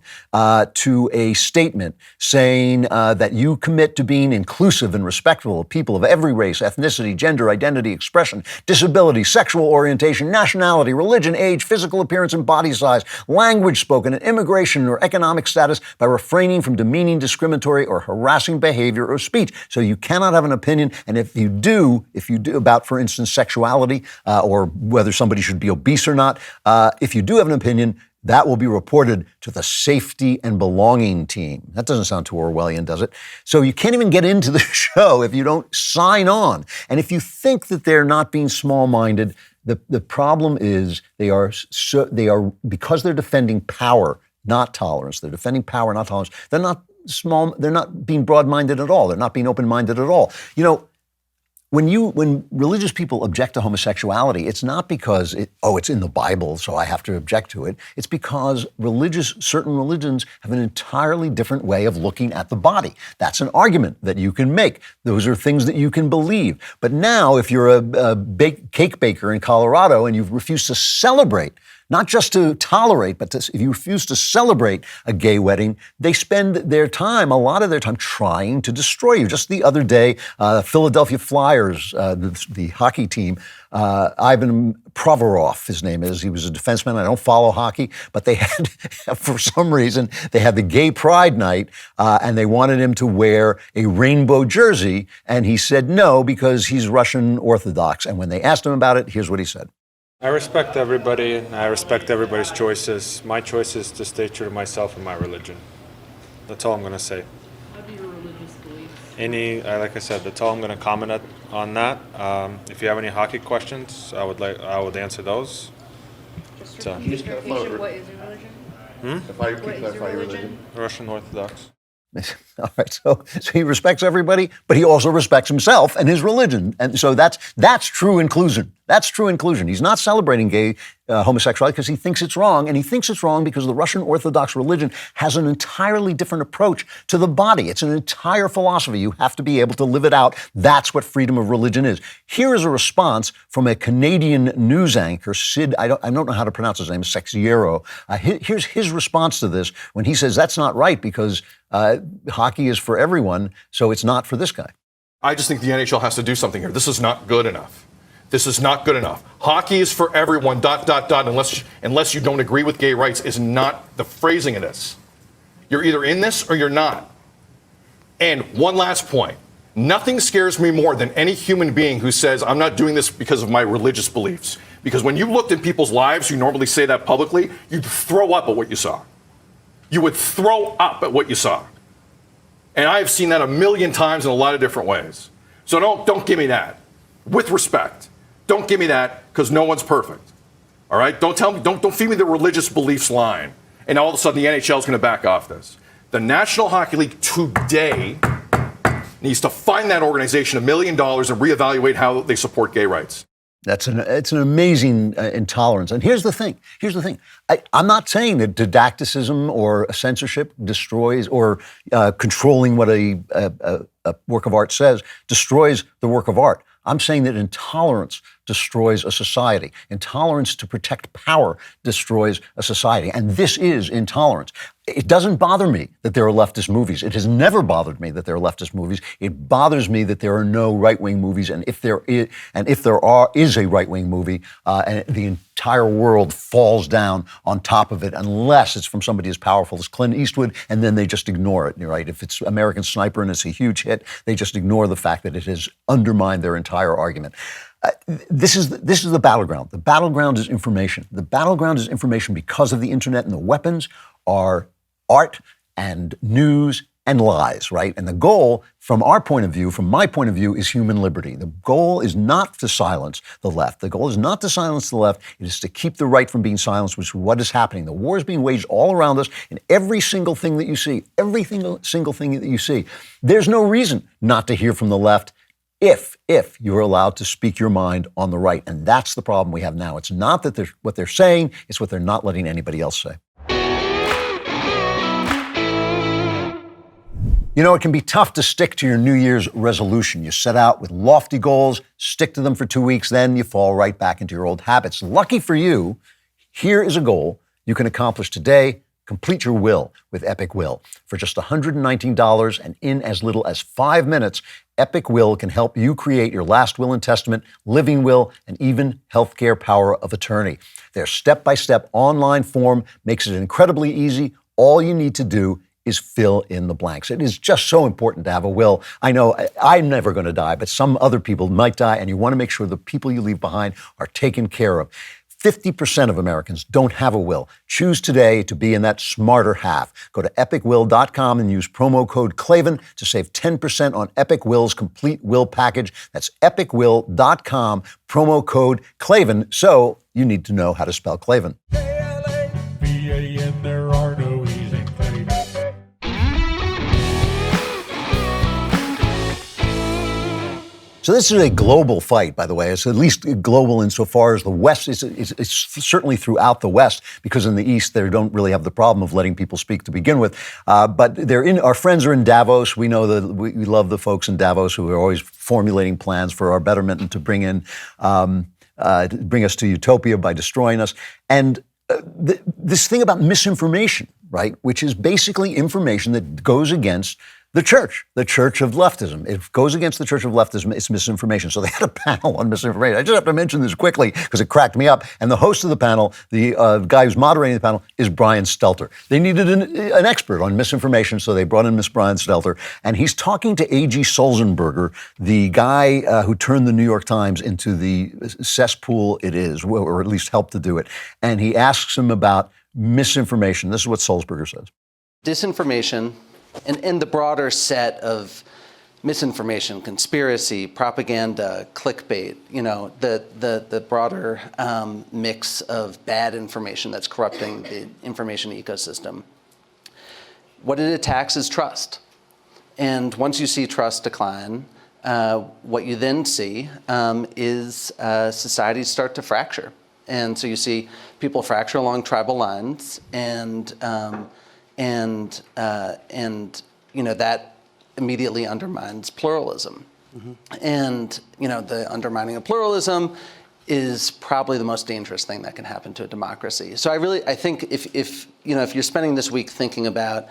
to a statement saying that you commit to being inclusive and respectful of people of every race, ethnicity, gender, identity, expression, disability, sexual orientation, nationality, religion, age, physical appearance and body size, language spoken, and immigration or economic status by refraining from demeaning, discriminatory, or harassing behavior or speech. So you cannot have an opinion, and if you do about, for instance, sexuality or whether somebody should be obese or not, if you do have an opinion, that will be reported to the safety and belonging team. That doesn't sound too Orwellian, does it? So you can't even get into the show if you don't sign on. And if you think that they're not being small-minded, the problem is they are because they're defending power, not tolerance. They're defending power, not tolerance. They're not being broad-minded at all. They're not being open-minded at all. when religious people object to homosexuality, it's not because it's in the Bible, so I have to object to it. It's because certain religions have an entirely different way of looking at the body. That's an argument that you can make. Those are things that you can believe. But now, if you're a cake baker in Colorado and you've refused to celebrate, not just to tolerate, but if you refuse to celebrate a gay wedding, they spend a lot of their time trying to destroy you. Just the other day, Philadelphia Flyers, the hockey team, Ivan Provorov, his name is. He was a defenseman. I don't follow hockey, but they had, for some reason, they had the gay pride night, and they wanted him to wear a rainbow jersey, and he said no because he's Russian Orthodox. And when they asked him about it, here's what he said. I respect everybody, and I respect everybody's choices. My choice is to stay true to myself and my religion. That's all I'm going to say. What are your religious beliefs? Like I said, that's all I'm going to comment on that. If you have any hockey questions, I would answer those. So. What is your religion? If I could clarify your religion. Russian Orthodox. All right, so he respects everybody, but he also respects himself and his religion, and so that's true inclusion. That's true inclusion. He's not celebrating gay homosexuality because he thinks it's wrong, and he thinks it's wrong because the Russian Orthodox religion has an entirely different approach to the body. It's an entire philosophy. You have to be able to live it out. That's what freedom of religion is. Here is a response from a Canadian news anchor, Sid. I don't know how to pronounce his name, Sexiero. Here's his response to this when he says that's not right because hockey is for everyone, so it's not for this guy. I just think the NHL has to do something here. This is not good enough. This is not good enough. Hockey is for everyone, ... unless you don't agree with gay rights is not the phrasing of this. You're either in this or you're not. And one last point. Nothing scares me more than any human being who says, I'm not doing this because of my religious beliefs. Because when you looked at people's lives, you normally say that publicly, you'd throw up at what you saw. You would throw up at what you saw. And I've seen that a million times in a lot of different ways. So don't give me that. With respect. Don't give me that because no one's perfect. All right? Don't tell me, don't feed me the religious beliefs line. And all of a sudden the NHL is going to back off this. The National Hockey League today needs to find that organization $1 million and reevaluate how they support gay rights. It's an amazing intolerance. And here's the thing. I'm not saying that didacticism or censorship destroys or controlling what a work of art says destroys the work of art. I'm saying that intolerance destroys a society. Intolerance to protect power destroys a society. And this is intolerance. It doesn't bother me that there are leftist movies. It has never bothered me that there are leftist movies. It bothers me that there are no right-wing movies. And if there is a right-wing movie, and the entire world falls down on top of it, unless it's from somebody as powerful as Clint Eastwood, and then they just ignore it. You're right. If it's American Sniper and it's a huge hit, they just ignore the fact that it has undermined their entire argument. This is the battleground. The battleground is information. The battleground is information because of the internet, and the weapons are art and news and lies, right? And the goal, from our point of view, from my point of view, is human liberty. The goal is not to silence the left. The goal is not to silence the left. It is to keep the right from being silenced, which is what is happening. The war is being waged all around us in every single thing that you see, every single thing that you see. There's no reason not to hear from the left if you're allowed to speak your mind on the right. And that's the problem we have now. It's not that what they're saying, it's what they're not letting anybody else say. You know, it can be tough to stick to your New Year's resolution. You set out with lofty goals, stick to them for 2 weeks, then you fall right back into your old habits. Lucky for you, here is a goal you can accomplish today. Complete your will with Epic Will. For just $119 and in as little as 5 minutes, Epic Will can help you create your last will and testament, living will, and even healthcare power of attorney. Their step-by-step online form makes it incredibly easy. All you need to do is fill in the blanks. It is just so important to have a will. I know I'm never going to die, but some other people might die, and you want to make sure the people you leave behind are taken care of. 50% of Americans don't have a will. Choose today to be in that smarter half. Go to epicwill.com and use promo code Klavan to save 10% on Epic Will's complete will package. That's epicwill.com, promo code Klavan. So you need to know how to spell Klavan. K-L-A-V-A-N, there are no E's in Klavan. So this is a global fight, by the way. It's at least global insofar as the West it's certainly throughout the West, because in the East they don't really have the problem of letting people speak to begin with. But our friends are in Davos. We know that we love the folks in Davos who are always formulating plans for our betterment and to bring us to utopia by destroying us. And this thing about misinformation, right, which is basically information that goes against the church of leftism. It goes against the church of leftism. It's misinformation. So they had a panel on misinformation. I just have to mention this quickly because it cracked me up. And the host of the panel, the guy who's moderating the panel, is Brian Stelter. They needed an expert on misinformation, so they brought in Miss Brian Stelter. And he's talking to A.G. Sulzenberger, the guy who turned the New York Times into the cesspool it is, or at least helped to do it. And he asks him about misinformation. This is what Sulzberger says. Disinformation, and in the broader set of misinformation, conspiracy, propaganda, clickbait, the broader mix of bad information that's corrupting the information ecosystem. What it attacks is trust. And once you see trust decline, what you then see is societies start to fracture. And so you see people fracture along tribal lines, and that immediately undermines pluralism. Mm-hmm. And the undermining of pluralism is probably the most dangerous thing that can happen to a democracy. So I think if you're spending this week thinking about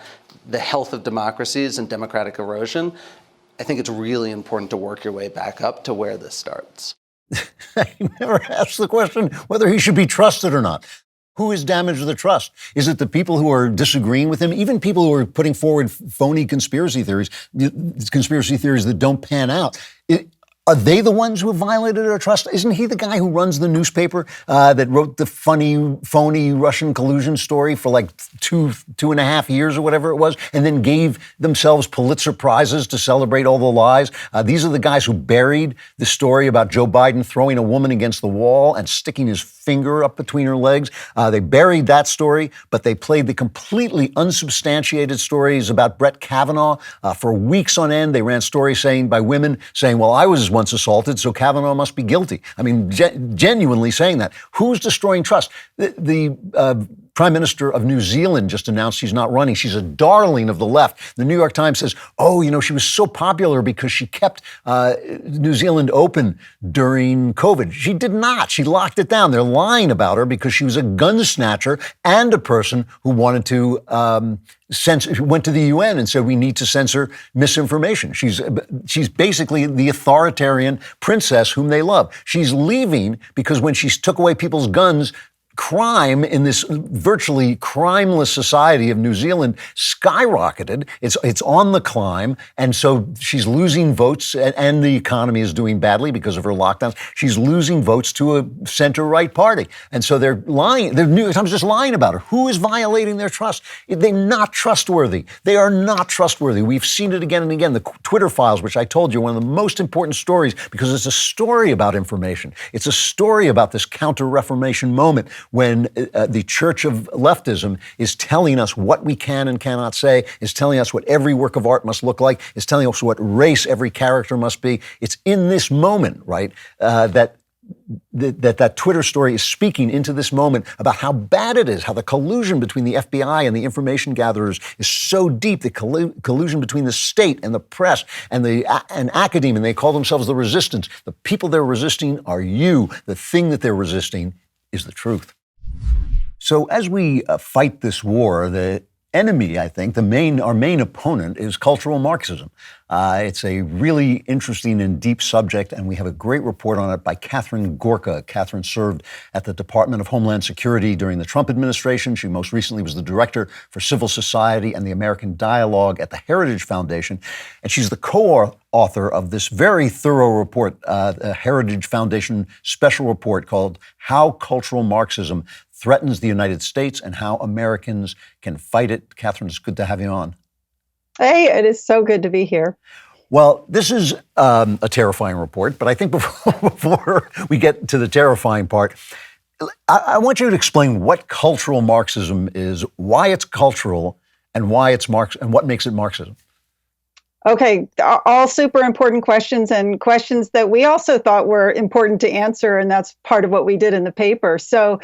the health of democracies and democratic erosion, I think it's really important to work your way back up to where this starts. He never asked the question whether he should be trusted or not. Who has damaged the trust? Is it the people who are disagreeing with him? Even people who are putting forward phony conspiracy theories that don't pan out. Are they the ones who have violated our trust? Isn't he the guy who runs the newspaper that wrote the phony Russian collusion story for like two and a half years or whatever it was, and then gave themselves Pulitzer Prizes to celebrate all the lies? These are the guys who buried the story about Joe Biden throwing a woman against the wall and sticking his finger up between her legs. They buried that story, but they played the completely unsubstantiated stories about Brett Kavanaugh. For weeks on end, they ran stories by women saying, well, I was once assaulted, so Kavanaugh must be guilty. I mean, genuinely saying that. Who's destroying trust? The Prime Minister of New Zealand just announced she's not running. She's a darling of the left. The New York Times says, she was so popular because she kept New Zealand open during COVID. She did not. She locked it down. They're lying about her because she was a gun snatcher and a person who wanted to went to the UN and said we need to censor misinformation. She's basically the authoritarian princess whom they love. She's leaving because when she took away people's guns, crime in this virtually crimeless society of New Zealand skyrocketed. It's on the climb. And so she's losing votes, and the economy is doing badly because of her lockdowns. She's losing votes to a center-right party. And so they're lying. The New York Times is just lying about her. Who is violating their trust? They're not trustworthy. They are not trustworthy. We've seen it again and again. The Twitter files, which I told you, one of the most important stories, because it's a story about information. It's a story about this counter-reformation moment when the church of leftism is telling us what we can and cannot say, is telling us what every work of art must look like, is telling us what race every character must be. It's in this moment, right, that Twitter story is speaking into this moment about how bad it is, how the collusion between the FBI and the information gatherers is so deep, the collusion between the state and the press and academia, and they call themselves the resistance. The people they're resisting are you. The thing that they're resisting is the truth. So as we fight this war, the enemy, I think, our main opponent is cultural Marxism. It's a really interesting and deep subject, and we have a great report on it by Catherine Gorka. Catherine served at the Department of Homeland Security during the Trump administration. She most recently was the director for civil society and the American Dialogue at the Heritage Foundation, and she's the co-author of this very thorough report, a Heritage Foundation special report called How Cultural Marxism Threatens the United States and How Americans Can Fight It. Catherine, it's good to have you on. Hey, it is so good to be here. Well, this is a terrifying report, but I think before we get to the terrifying part, I want you to explain what cultural Marxism is, why it's cultural, and why it's and what makes it Marxism. Okay, all super important questions and questions that we also thought were important to answer, and that's part of what we did in the paper. So,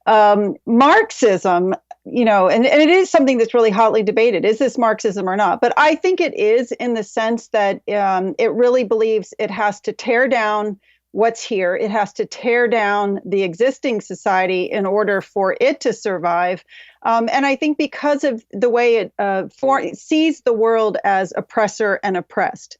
Marxism, and it is something that's really hotly debated. Is this Marxism or not? But I think it is, in the sense that it really believes it has to tear down what's here. It has to tear down the existing society in order for it to survive. And I think because of the way it sees the world as oppressor and oppressed.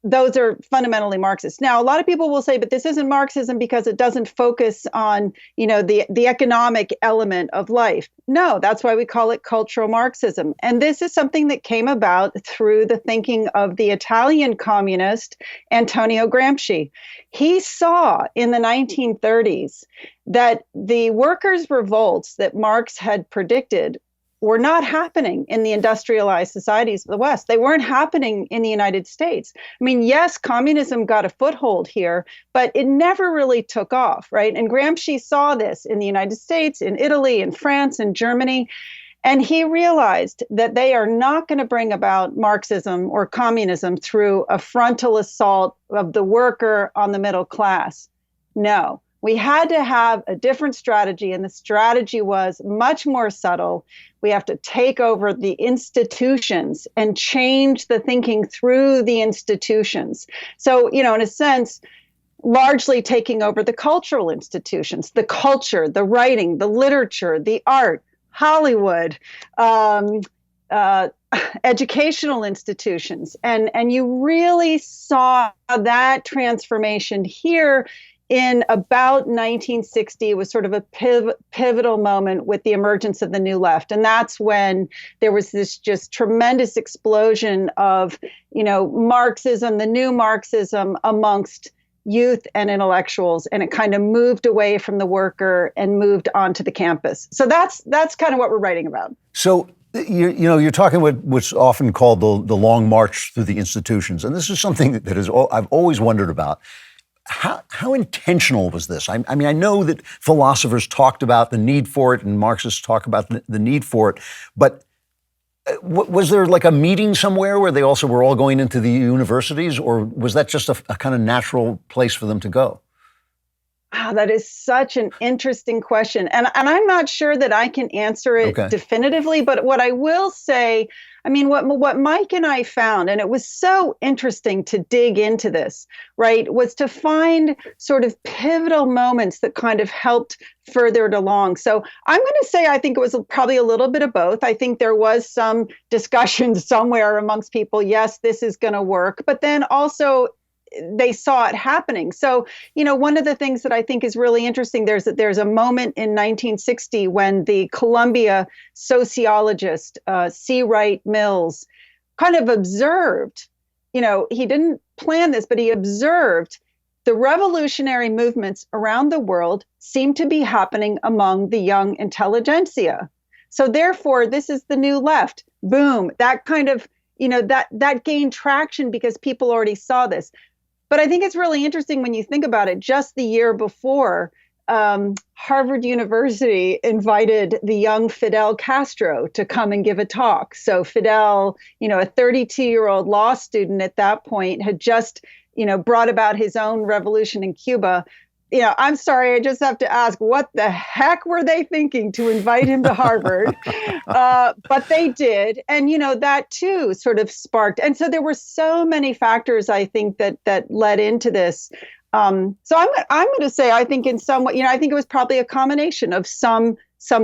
Those are fundamentally Marxist. Now, a lot of people will say, but this isn't Marxism because it doesn't focus on, the economic element of life. No, that's why we call it cultural Marxism. And this is something that came about through the thinking of the Italian communist Antonio Gramsci. He saw in the 1930s that the workers' revolts that Marx had predicted were not happening in the industrialized societies of the West. They weren't happening in the United States. I mean, yes, communism got a foothold here, but it never really took off, right? And Gramsci saw this in the United States, in Italy, in France, in Germany. And he realized that they are not going to bring about Marxism or communism through a frontal assault of the worker on the middle class. No. We had to have a different strategy, and the strategy was much more subtle. We have to take over the institutions and change the thinking through the institutions. So, in a sense, largely taking over the cultural institutions, the culture, the writing, the literature, the art, Hollywood, educational institutions. And you really saw that transformation here in about 1960. It was sort of a pivotal moment with the emergence of the New Left. And that's when there was this just tremendous explosion of, Marxism, the new Marxism amongst youth and intellectuals. And it kind of moved away from the worker and moved onto the campus. So that's kind of what we're writing about. So, you're talking about what's often called the long march through the institutions. And this is something that I've always wondered about. How intentional was this? I mean, I know that philosophers talked about the need for it and Marxists talk about the need for it, but was there like a meeting somewhere where they also were all going into the universities, or was that just a kind of natural place for them to go? Wow, that is such an interesting question. And I'm not sure that I can answer it definitively, but what I will say, I mean, what Mike and I found, and it was so interesting to dig into this, right, was to find sort of pivotal moments that kind of helped further it along. So I'm going to say I think it was probably a little bit of both. I think there was some discussion somewhere amongst people, yes, this is going to work, but then also they saw it happening. So, one of the things that I think is really interesting, there's a moment in 1960 when the Columbia sociologist C. Wright Mills kind of observed, he didn't plan this, but he observed the revolutionary movements around the world seem to be happening among the young intelligentsia. So therefore, this is the new left. Boom. That kind of, that gained traction because people already saw this. But I think it's really interesting when you think about it. Just the year before, Harvard University invited the young Fidel Castro to come and give a talk. So Fidel, a 32-year-old law student at that point, had just, brought about his own revolution in Cuba. I'm sorry, I just have to ask, what the heck were they thinking to invite him to Harvard? But they did. And, that too sort of sparked. And so there were so many factors, I think, that led into this. So I'm going to say, I think in some way, I think it was probably a combination of some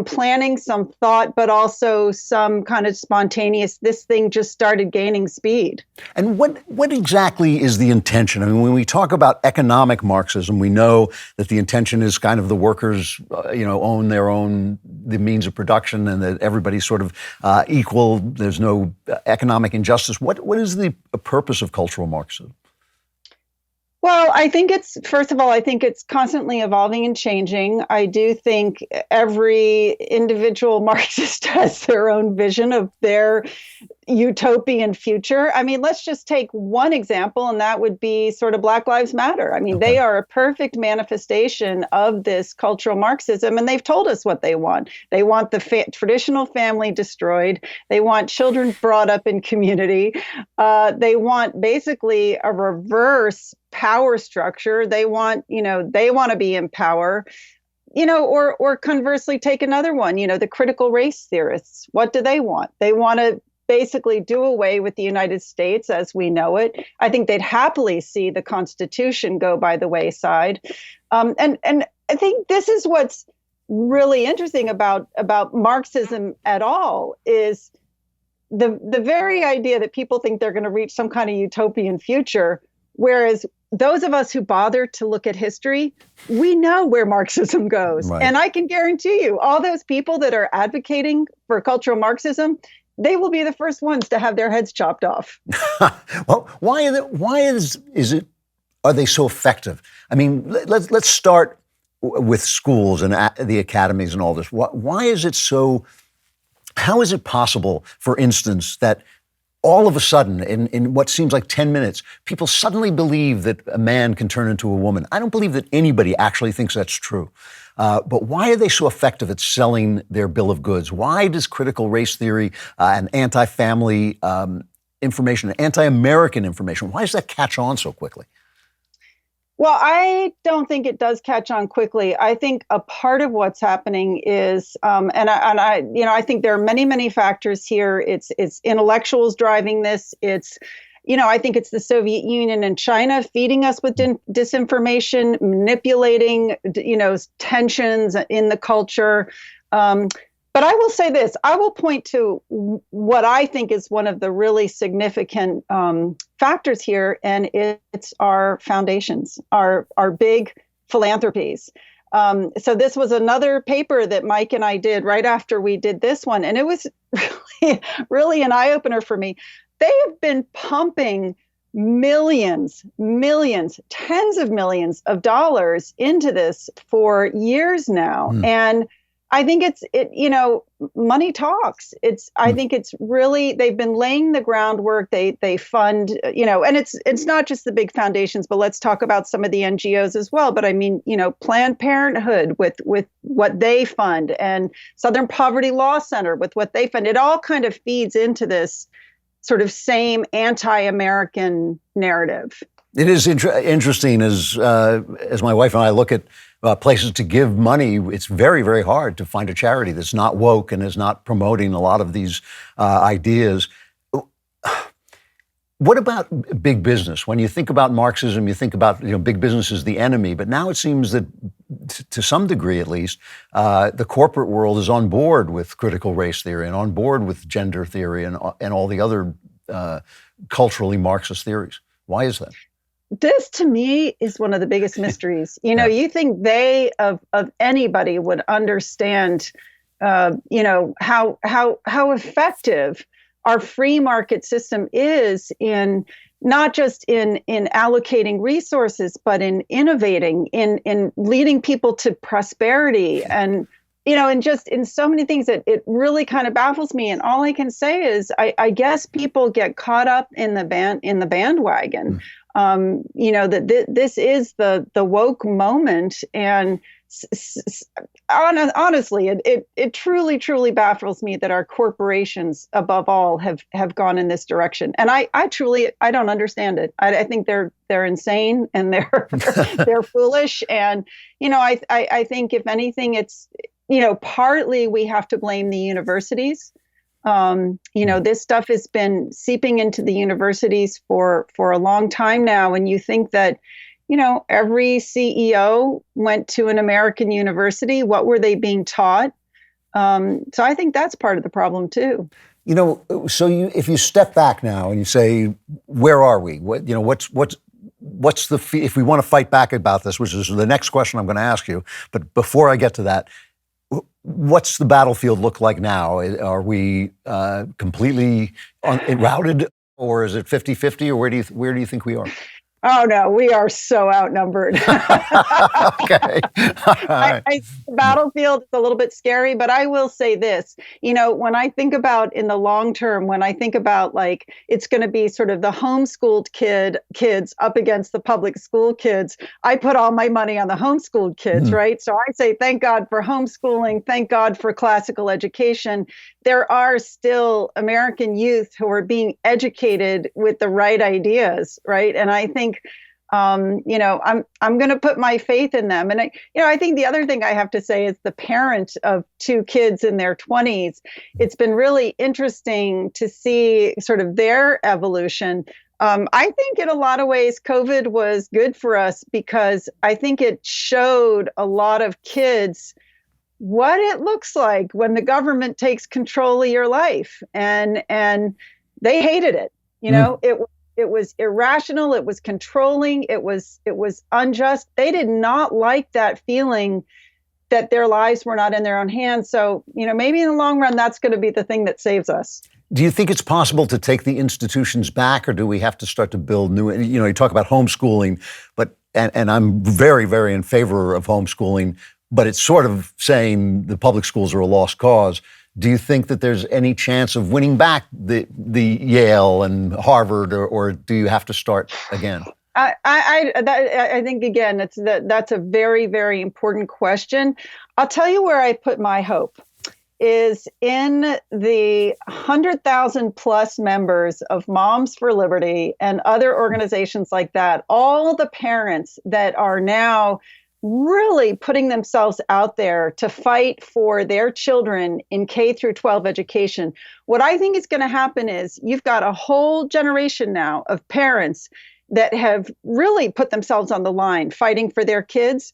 planning, some thought, but also some kind of spontaneous, this thing just started gaining speed. And what exactly is the intention? I mean, when we talk about economic Marxism, we know that the intention is kind of the workers, own the means of production, and that everybody's sort of equal. There's no economic injustice. What is the purpose of cultural Marxism? Well, Well, I think first of all, I think it's constantly evolving and changing. I do think every individual Marxist has their own vision of their utopian future. I mean, let's just take one example, and that would be sort of Black Lives Matter. I mean, they are a perfect manifestation of this cultural Marxism, and they've told us what they want. They want the traditional family destroyed. They want children brought up in community. They want basically a reverse power structure. They want to be in power. Or conversely, take another one, the critical race theorists. What do they want? They want to basically do away with the United States as we know it. I think they'd happily see the Constitution go by the wayside. And I think this is what's really interesting about Marxism at all is the very idea that people think they're going to reach some kind of utopian future, whereas those of us who bother to look at history, we know where Marxism goes. Right. And I can guarantee you, all those people that are advocating for cultural Marxism, they will be the first ones to have their heads chopped off. Well, why is it? Are they so effective? I mean, let's start with schools and the academies and all this. Why is it so? How is it possible, for instance, that all of a sudden, in what seems like 10 minutes, people suddenly believe that a man can turn into a woman? I don't believe that anybody actually thinks that's true. But why are they so effective at selling their bill of goods? Why does critical race theory and anti-family information, anti-American information, why does that catch on so quickly? Well, I don't think it does catch on quickly. I think a part of what's happening is, I think there are many, many factors here. It's intellectuals driving this. I think it's the Soviet Union and China feeding us with disinformation, manipulating, tensions in the culture. But I will say this, I will point to what I think is one of the really significant factors here, and it's our foundations, our big philanthropies. So this was another paper that Mike and I did right after we did this one, and it was really an eye-opener for me. They have been pumping millions, tens of millions of dollars into this for years now. And I think money talks. I think it's really, they've been laying the groundwork. They fund, and it's not just the big foundations, but let's talk about some of the NGOs as well. But I mean, Planned Parenthood with what they fund, and Southern Poverty Law Center with what they fund. It all kind of feeds into this sort of same anti-American narrative. It is interesting as my wife and I look at places to give money. It's very, very hard to find a charity that's not woke and is not promoting a lot of these ideas. What about big business? When you think about Marxism, you think about big business is the enemy. But now it seems that, to some degree at least, the corporate world is on board with critical race theory and on board with gender theory and all the other culturally Marxist theories. Why is that? This, to me, is one of the biggest mysteries. You think they of anybody would understand, how effective our free market system is in not just in allocating resources, but in innovating, in leading people to prosperity, and and just in so many things that it really kind of baffles me. And all I can say is, I guess people get caught up in the bandwagon. That this is the woke moment, and honestly, it truly baffles me that our corporations, above all, have gone in this direction. And I don't understand it. I think they're insane, and they're foolish. And I think if anything, it's partly we have to blame the universities. This stuff has been seeping into the universities for a long time now. And you think that, every CEO went to an American university. What were they being taught? So I think that's part of the problem too. If you step back now and you say, where are we? What's if we want to fight back about this, which is the next question I'm going to ask you. But before I get to that, what's the battlefield look like now? Are we completely routed, or is it 50-50, or where do you think we are? Oh no, we are so outnumbered. Okay. The battlefield is a little bit scary, but I will say this, when I think about in the long term, when I think about like, it's going to be sort of the homeschooled kids up against the public school kids, I put all my money on the homeschooled kids, right? So I say, thank God for homeschooling. Thank God for classical education. There are still American youth who are being educated with the right ideas, right? And I think, I'm going to put my faith in them. And I think the other thing I have to say is the parent of two kids in their 20s. It's been really interesting to see sort of their evolution. I think in a lot of ways, COVID was good for us because I think it showed a lot of kids what it looks like when the government takes control of your life, and they hated it. It was irrational, it was controlling, it was unjust. They did not like that feeling that their lives were not in their own hands. So maybe in the long run, that's going to be the thing that saves us. Do you think it's possible to take the institutions back, or do we have to start to build new? You talk about homeschooling, but and I'm very, very in favor of homeschooling, but it's sort of saying the public schools are a lost cause. Do you think that there's any chance of winning back the Yale and Harvard, or do you have to start again? I think, again, that's a very, very important question. I'll tell you where I put my hope is in the 100,000 plus members of Moms for Liberty and other organizations like that, all the parents that are now really putting themselves out there to fight for their children in K through 12 education. What I think is going to happen is you've got a whole generation now of parents that have really put themselves on the line fighting for their kids.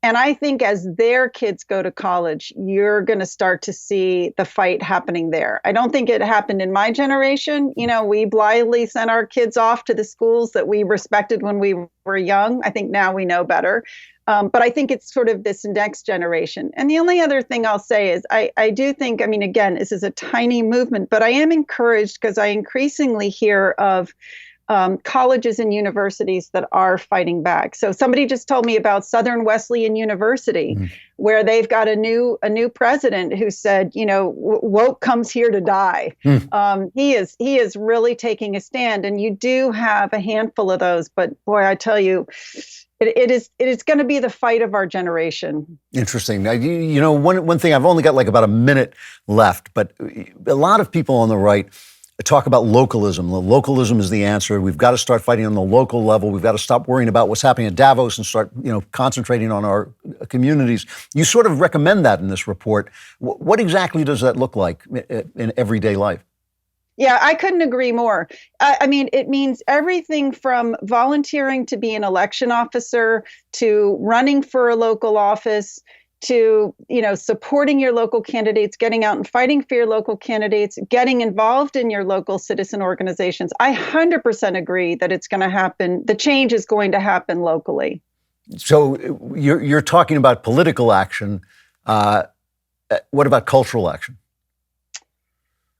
And I think as their kids go to college, you're going to start to see the fight happening there. I don't think it happened in my generation. We blithely sent our kids off to the schools that we respected when we were young. I think now we know better. But I think it's sort of this next generation. And the only other thing I'll say is I do think, again, this is a tiny movement, but I am encouraged because I increasingly hear of colleges and universities that are fighting back. So somebody just told me about Southern Wesleyan University, where they've got a new president who said, woke comes here to die. He is really taking a stand, and you do have a handful of those. But boy, I tell you, it is going to be the fight of our generation. Interesting. Now, one thing, I've only got like about a minute left, but a lot of people on the right talk about localism. Localism is the answer. We've got to start fighting on the local level. We've got to stop worrying about what's happening at Davos and start, concentrating on our communities. You sort of recommend that in this report. What exactly does that look like in everyday life? Yeah, I couldn't agree more. It means everything from volunteering to be an election officer, to running for a local office, to, supporting your local candidates, getting out and fighting for your local candidates, getting involved in your local citizen organizations. I 100% agree that it's going to happen. The change is going to happen locally. So you're talking about political action. What about cultural action?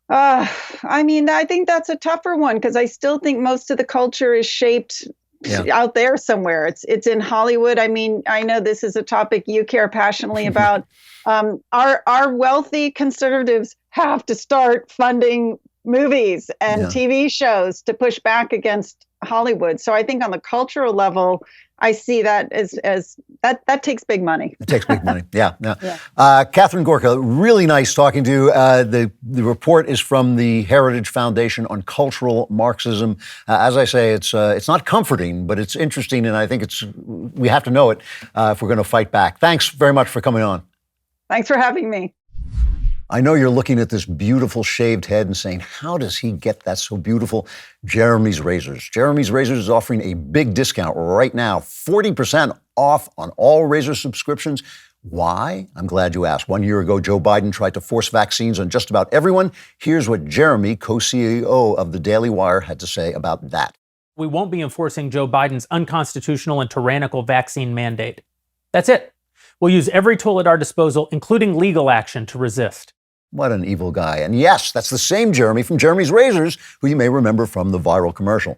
I think that's a tougher one because I still think most of the culture is shaped out there somewhere. It's in Hollywood. I know this is a topic you care passionately about. Our wealthy conservatives have to start funding movies and TV shows to push back against Hollywood. So I think on the cultural level, I see that as that takes big money. It takes big money. Yeah. Catherine Gorka, really nice talking to you. The report is from the Heritage Foundation on Cultural Marxism. As I say, it's not comforting, but it's interesting, and I think we have to know it if we're going to fight back. Thanks very much for coming on. Thanks for having me. I know you're looking at this beautiful shaved head and saying, how does he get that so beautiful? Jeremy's Razors. Jeremy's Razors is offering a big discount right now, 40% off on all razor subscriptions. Why? I'm glad you asked. 1 year ago, Joe Biden tried to force vaccines on just about everyone. Here's what Jeremy, co-CEO of the DailyWire, had to say about that. We won't be enforcing Joe Biden's unconstitutional and tyrannical vaccine mandate. That's it. We'll use every tool at our disposal, including legal action, to resist. What an evil guy. And yes, that's the same Jeremy from Jeremy's Razors, who you may remember from the viral commercial.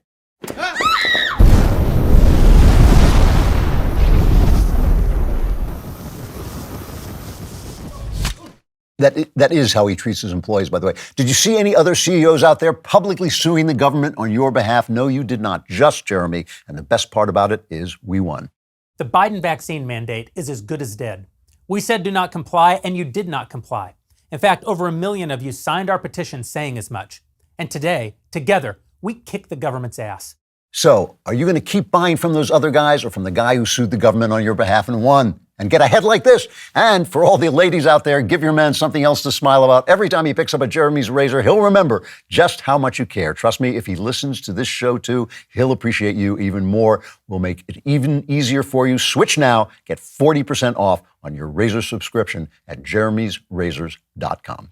That is how he treats his employees, by the way. Did you see any other CEOs out there publicly suing the government on your behalf? No, you did not. Just Jeremy. And the best part about it is we won. The Biden vaccine mandate is as good as dead. We said do not comply, and you did not comply. In fact, over 1 million of you signed our petition saying as much. And today, together, we kick the government's ass. So, are you going to keep buying from those other guys or from the guy who sued the government on your behalf and won? And get ahead like this. And for all the ladies out there, give your man something else to smile about. Every time he picks up a Jeremy's razor, he'll remember just how much you care. Trust me, if he listens to this show too, he'll appreciate you even more. We'll make it even easier for you. Switch now. Get 40% off on your razor subscription at jeremysrazors.com.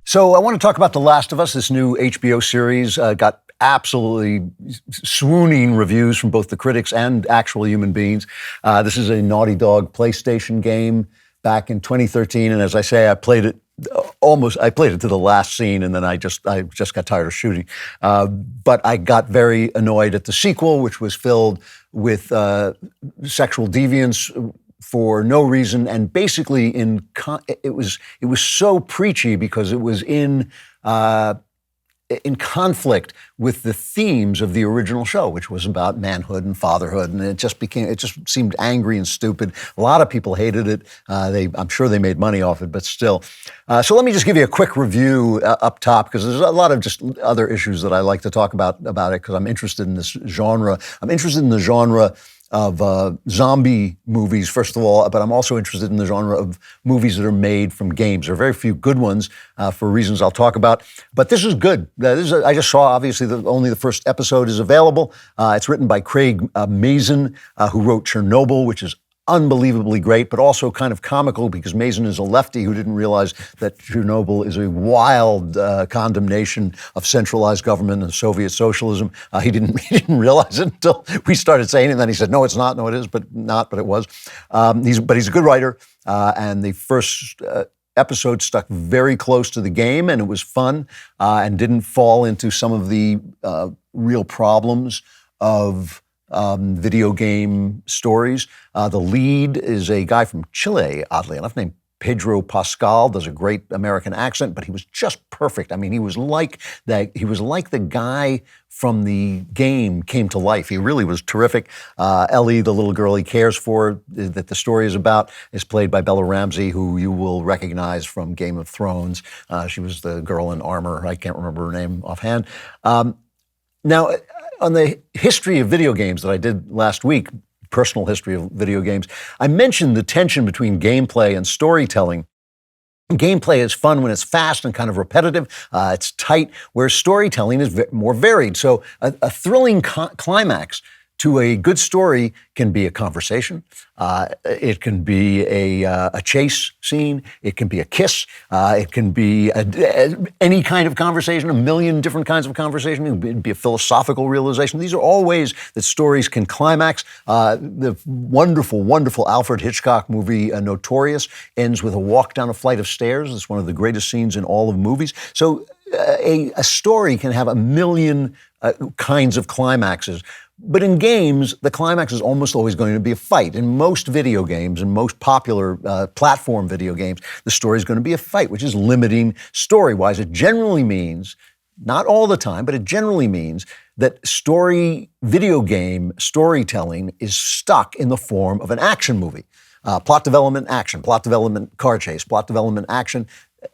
So I want to talk about The Last of Us, this new HBO series. Got absolutely swooning reviews from both the critics and actual human beings. This is a Naughty Dog PlayStation game back in 2013, and as I say, I played it to the last scene, and then I just got tired of shooting. But I got very annoyed at the sequel, which was filled with sexual deviance for no reason, and basically it was so preachy because it was in conflict with the themes of the original show, which was about manhood and fatherhood, and it just seemed angry and stupid. A lot of people hated it. I'm sure they made money off it, but still. So let me just give you a quick review up top, because there's a lot of just other issues that I like to talk about it, because I'm interested in this genre. I'm interested in the genre of zombie movies, first of all, but I'm also interested in the genre of movies that are made from games. There are very few good ones for reasons I'll talk about, but this is good. I just saw, obviously, only the first episode is available. It's written by Craig Mazin, who wrote Chernobyl, which is unbelievably great, but also kind of comical because Mazin is a lefty who didn't realize that Chernobyl is a wild condemnation of centralized government and Soviet socialism. He didn't realize it until we started saying it, and then he said, no, it's not. No, it is, but it was. He's a good writer, and the first episode stuck very close to the game, and it was fun, and didn't fall into some of the real problems of video game stories. The lead is a guy from Chile, oddly enough, named Pedro Pascal. Does a great American accent, but he was just perfect. I mean, he was like the guy from the game came to life. He really was terrific. Ellie, the little girl he cares for, that the story is about, is played by Bella Ramsey, who you will recognize from Game of Thrones. She was the girl in armor. I can't remember her name offhand. Now, on the history of video games that I did last week, personal history of video games, I mentioned the tension between gameplay and storytelling. Gameplay is fun when it's fast and kind of repetitive. It's tight, whereas storytelling is more varied. So a thrilling climax to a good story can be a conversation. It can be a chase scene. It can be a kiss. It can be any kind of conversation, a million different kinds of conversation. It can be a philosophical realization. These are all ways that stories can climax. The wonderful, wonderful Alfred Hitchcock movie, Notorious, ends with a walk down a flight of stairs. It's one of the greatest scenes in all of movies. So a story can have a million kinds of climaxes. But in games, the climax is almost always going to be a fight. In most video games, in most popular platform video games, the story is going to be a fight, which is limiting story-wise. It generally means, not all the time, but it generally means that video game storytelling is stuck in the form of an action movie. Plot development, action. Plot development, car chase. Plot development, action.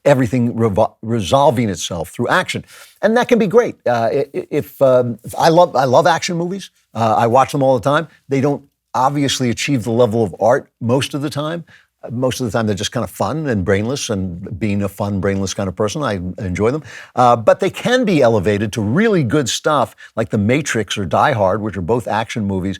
Everything resolving itself through action, and that can be great. I love action movies, I watch them all the time. They don't obviously achieve the level of art most of the time. Most of the time, they're just kind of fun and brainless, and being a fun, brainless kind of person, I enjoy them. But they can be elevated to really good stuff like The Matrix or Die Hard, which are both action movies.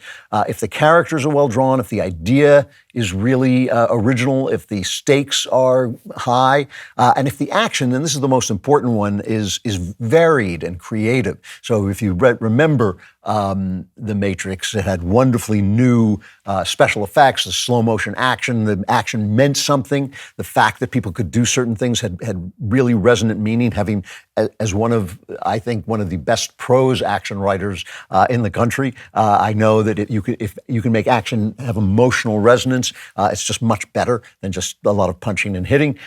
If the characters are well drawn, if the idea is really original, if the stakes are high, and if the action, and this is the most important one, is varied and creative. So if you remember The Matrix, it had wonderfully new special effects, the slow motion action, the action action meant something. The fact that people could do certain things had really resonant meaning. Having, as I think, one of the best prose action writers in the country, I know that if you can make action have emotional resonance, it's just much better than just a lot of punching and hitting.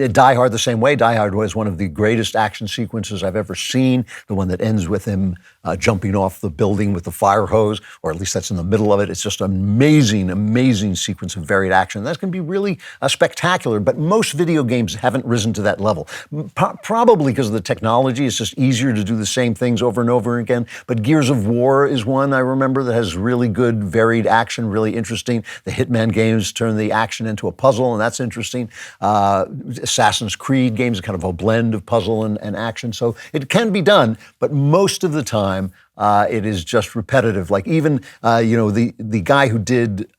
Die Hard the same way. Die Hard was one of the greatest action sequences I've ever seen. The one that ends with him jumping off the building with the fire hose, or at least that's in the middle of it. It's just an amazing, amazing sequence of varied action. That's going to be really spectacular, but most video games haven't risen to that level. Probably because of the technology. It's just easier to do the same things over and over again. But Gears of War is one I remember that has really good, varied action, really interesting. The Hitman games turn the action into a puzzle, and that's interesting. Assassin's Creed games are kind of a blend of puzzle and action. So it can be done, but most of the time, it is just repetitive. Like even, the guy who did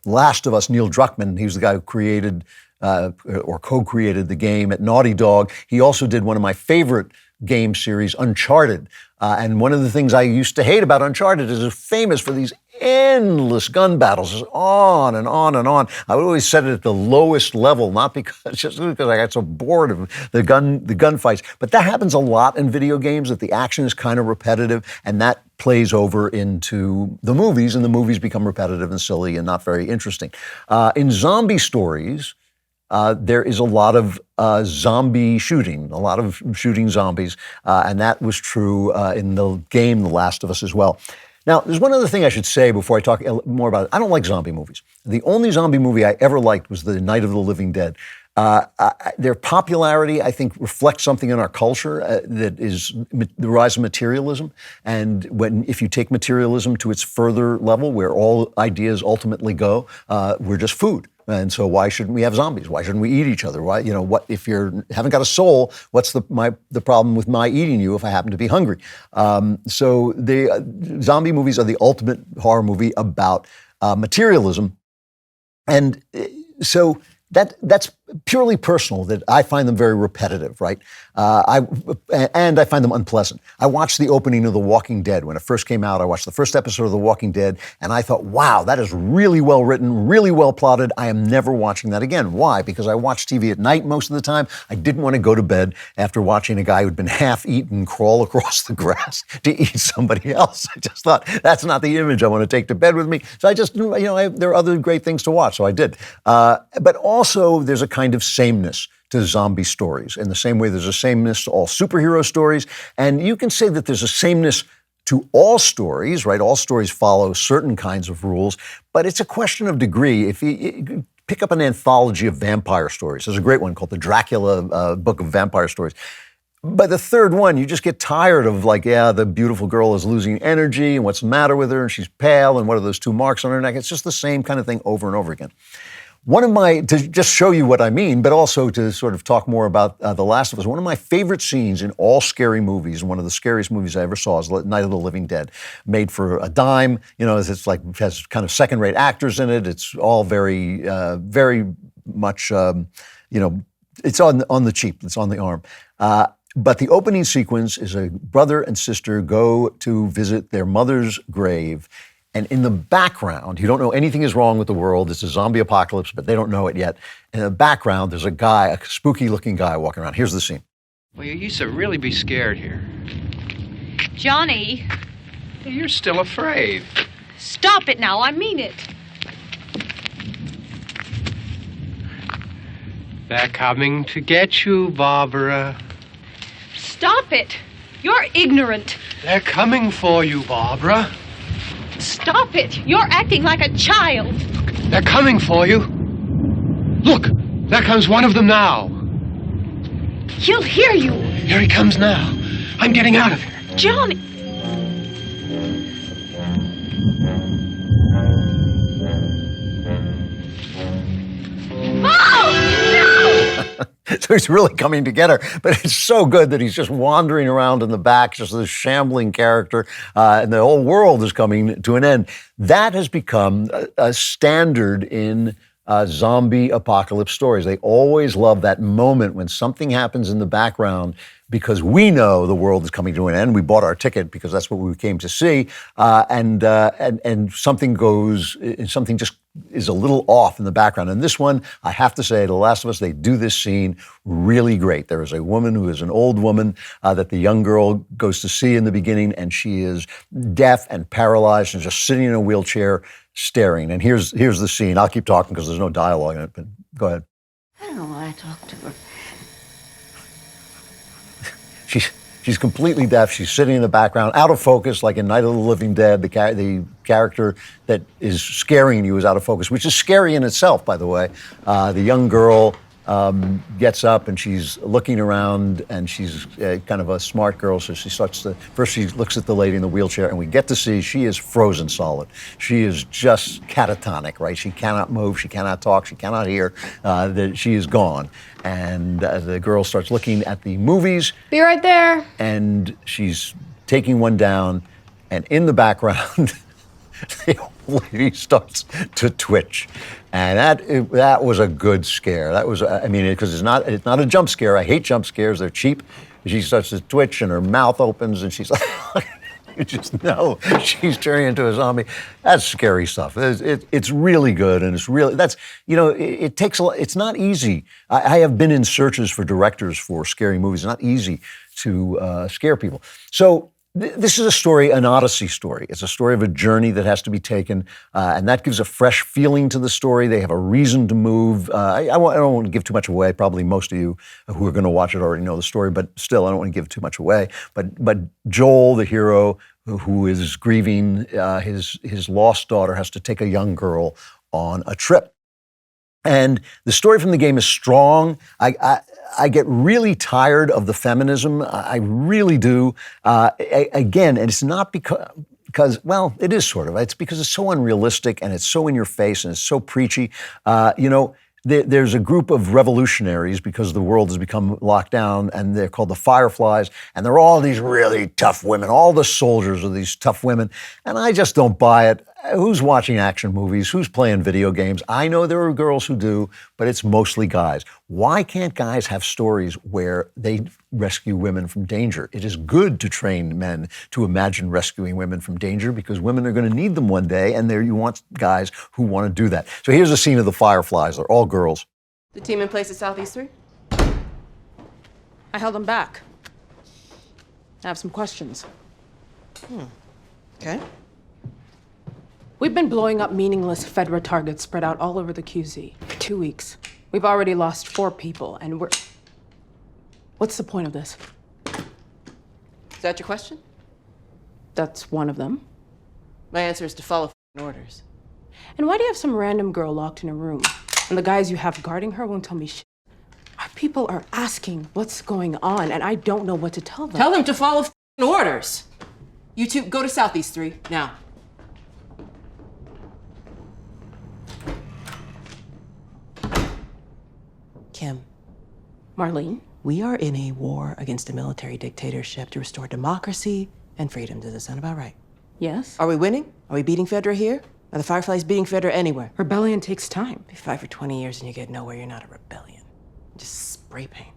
Last of Us, Neil Druckmann, he was the guy who created or co-created the game at Naughty Dog. He also did one of my favorite game series, Uncharted. And one of the things I used to hate about Uncharted is it's famous for these endless gun battles, just on and on and on. I would always set it at the lowest level, not just because I got so bored of the gun fights. But that happens a lot in video games, that the action is kind of repetitive, and that plays over into the movies, and the movies become repetitive and silly and not very interesting. In zombie stories, there is a lot of zombie shooting, a lot of shooting zombies, and that was true in the game The Last of Us as well. Now, there's one other thing I should say before I talk more about it. I don't like zombie movies. The only zombie movie I ever liked was The Night of the Living Dead. Their popularity, I think, reflects something in our culture that is the rise of materialism. And if you take materialism to its further level, where all ideas ultimately go, we're just food. And so why shouldn't we have zombies? Why shouldn't we eat each other? Why, what if you haven't got a soul? What's the problem with my eating you if I happen to be hungry? So the zombie movies are the ultimate horror movie about materialism, and so that's purely personal. That I find them very repetitive, right? And I find them unpleasant. I watched the opening of The Walking Dead when it first came out. I watched the first episode of The Walking Dead, and I thought, wow, that is really well written, really well plotted. I am never watching that again. Why? Because I watch TV at night most of the time. I didn't want to go to bed after watching a guy who'd been half-eaten crawl across the grass to eat somebody else. I just thought, that's not the image I want to take to bed with me. So I just, there are other great things to watch, so I did. But also, there's a kind of sameness to zombie stories. In the same way there's a sameness to all superhero stories. And you can say that there's a sameness to all stories, right? All stories follow certain kinds of rules, but it's a question of degree. If you pick up an anthology of vampire stories, there's a great one called the Dracula Book of Vampire Stories. By the third one, you just get tired of the beautiful girl is losing energy and what's the matter with her and she's pale and what are those two marks on her neck? It's just the same kind of thing over and over again. To just show you what I mean, but also to sort of talk more about The Last of Us, one of my favorite scenes in all scary movies, and one of the scariest movies I ever saw, is Night of the Living Dead, made for a dime. It's like, has kind of second-rate actors in it. It's all very, very much, it's on the cheap. It's on the arm. But the opening sequence is a brother and sister go to visit their mother's grave. And in the background, you don't know anything is wrong with the world. It's a zombie apocalypse, but they don't know it yet. In the background, there's a spooky-looking guy walking around. Here's the scene. Well, you used to really be scared here. Johnny. You're still afraid. Stop it now, I mean it. They're coming to get you, Barbara. Stop it. You're ignorant. They're coming for you, Barbara. Stop it! You're acting like a child! They're coming for you! Look! There comes one of them now! He'll hear you! Here he comes now! I'm getting out of here! Johnny! So he's really coming to get her, but it's so good that he's just wandering around in the back, just this shambling character, and the whole world is coming to an end. That has become a standard in zombie apocalypse stories. They always love that moment when something happens in the background because we know the world is coming to an end. We bought our ticket because that's what we came to see, and something just is a little off in the background. And this one, I have to say, The Last of Us, they do this scene really great. There is a woman who is an old woman that the young girl goes to see in the beginning, and she is deaf and paralyzed and just sitting in a wheelchair staring. And here's the scene. I'll keep talking because there's no dialogue in it, but go ahead. I don't know why I talked to her. She's completely deaf. She's sitting in the background, out of focus, like in Night of the Living Dead. The character that is scaring you is out of focus, which is scary in itself, by the way. The young girl gets up and she's looking around, and she's kind of a smart girl, so she first she looks at the lady in the wheelchair, and we get to see she is frozen solid. She is just catatonic, right? She cannot move, she cannot talk, she cannot hear, that she is gone. And the girl starts looking at the movies. Be right there. And she's taking one down, and in the background, the old lady starts to twitch. And that was a good scare. That was, I mean, because it's not a jump scare. I hate jump scares. They're cheap. She starts to twitch, and her mouth opens, and she's like, you just know she's turning into a zombie. That's scary stuff. It's really good, and it's really, it takes a lot. It's not easy. I have been in searches for directors for scary movies. It's not easy to scare people. So this is a story, an Odyssey story. It's a story of a journey that has to be taken, and that gives a fresh feeling to the story. They have a reason to move. I don't want to give too much away. Probably most of you who are going to watch it already know the story, but still, I don't want to give too much away. But Joel, the hero, who is grieving his lost daughter, has to take a young girl on a trip. And the story from the game is strong. I get really tired of the feminism. I really do. Again, and it's not because, well, it is sort of. It's because it's so unrealistic, and it's so in your face, and it's so preachy. There's a group of revolutionaries, because the world has become locked down, and they're called the Fireflies, and they're all these really tough women. All the soldiers are these tough women, and I just don't buy it. Who's watching action movies? Who's playing video games? I know there are girls who do, but it's mostly guys. Why can't guys have stories where they rescue women from danger? It is good to train men to imagine rescuing women from danger, because women are going to need them one day, and there you want guys who want to do that. So here's a scene of the Fireflies. They're all girls. The team in place at Southeast 3? I held them back. I have some questions. Okay. We've been blowing up meaningless Fedra targets spread out all over the QZ for 2 weeks. We've already lost 4 people, and we're... What's the point of this? Is that your question? That's one of them. My answer is to follow orders. And why do you have some random girl locked in a room, and the guys you have guarding her won't tell me shit? Our people are asking what's going on, and I don't know what to tell them. Tell them to follow orders. You two, go to Southeast 3, now. Kim. Marlene? We are in a war against a military dictatorship to restore democracy and freedom. Does that sound about right? Yes. Are we winning? Are we beating Fedra here? Are the Fireflies beating Fedra anywhere? Rebellion takes time. You fight for 20 years and you get nowhere, you're not a rebellion. Just spray paint.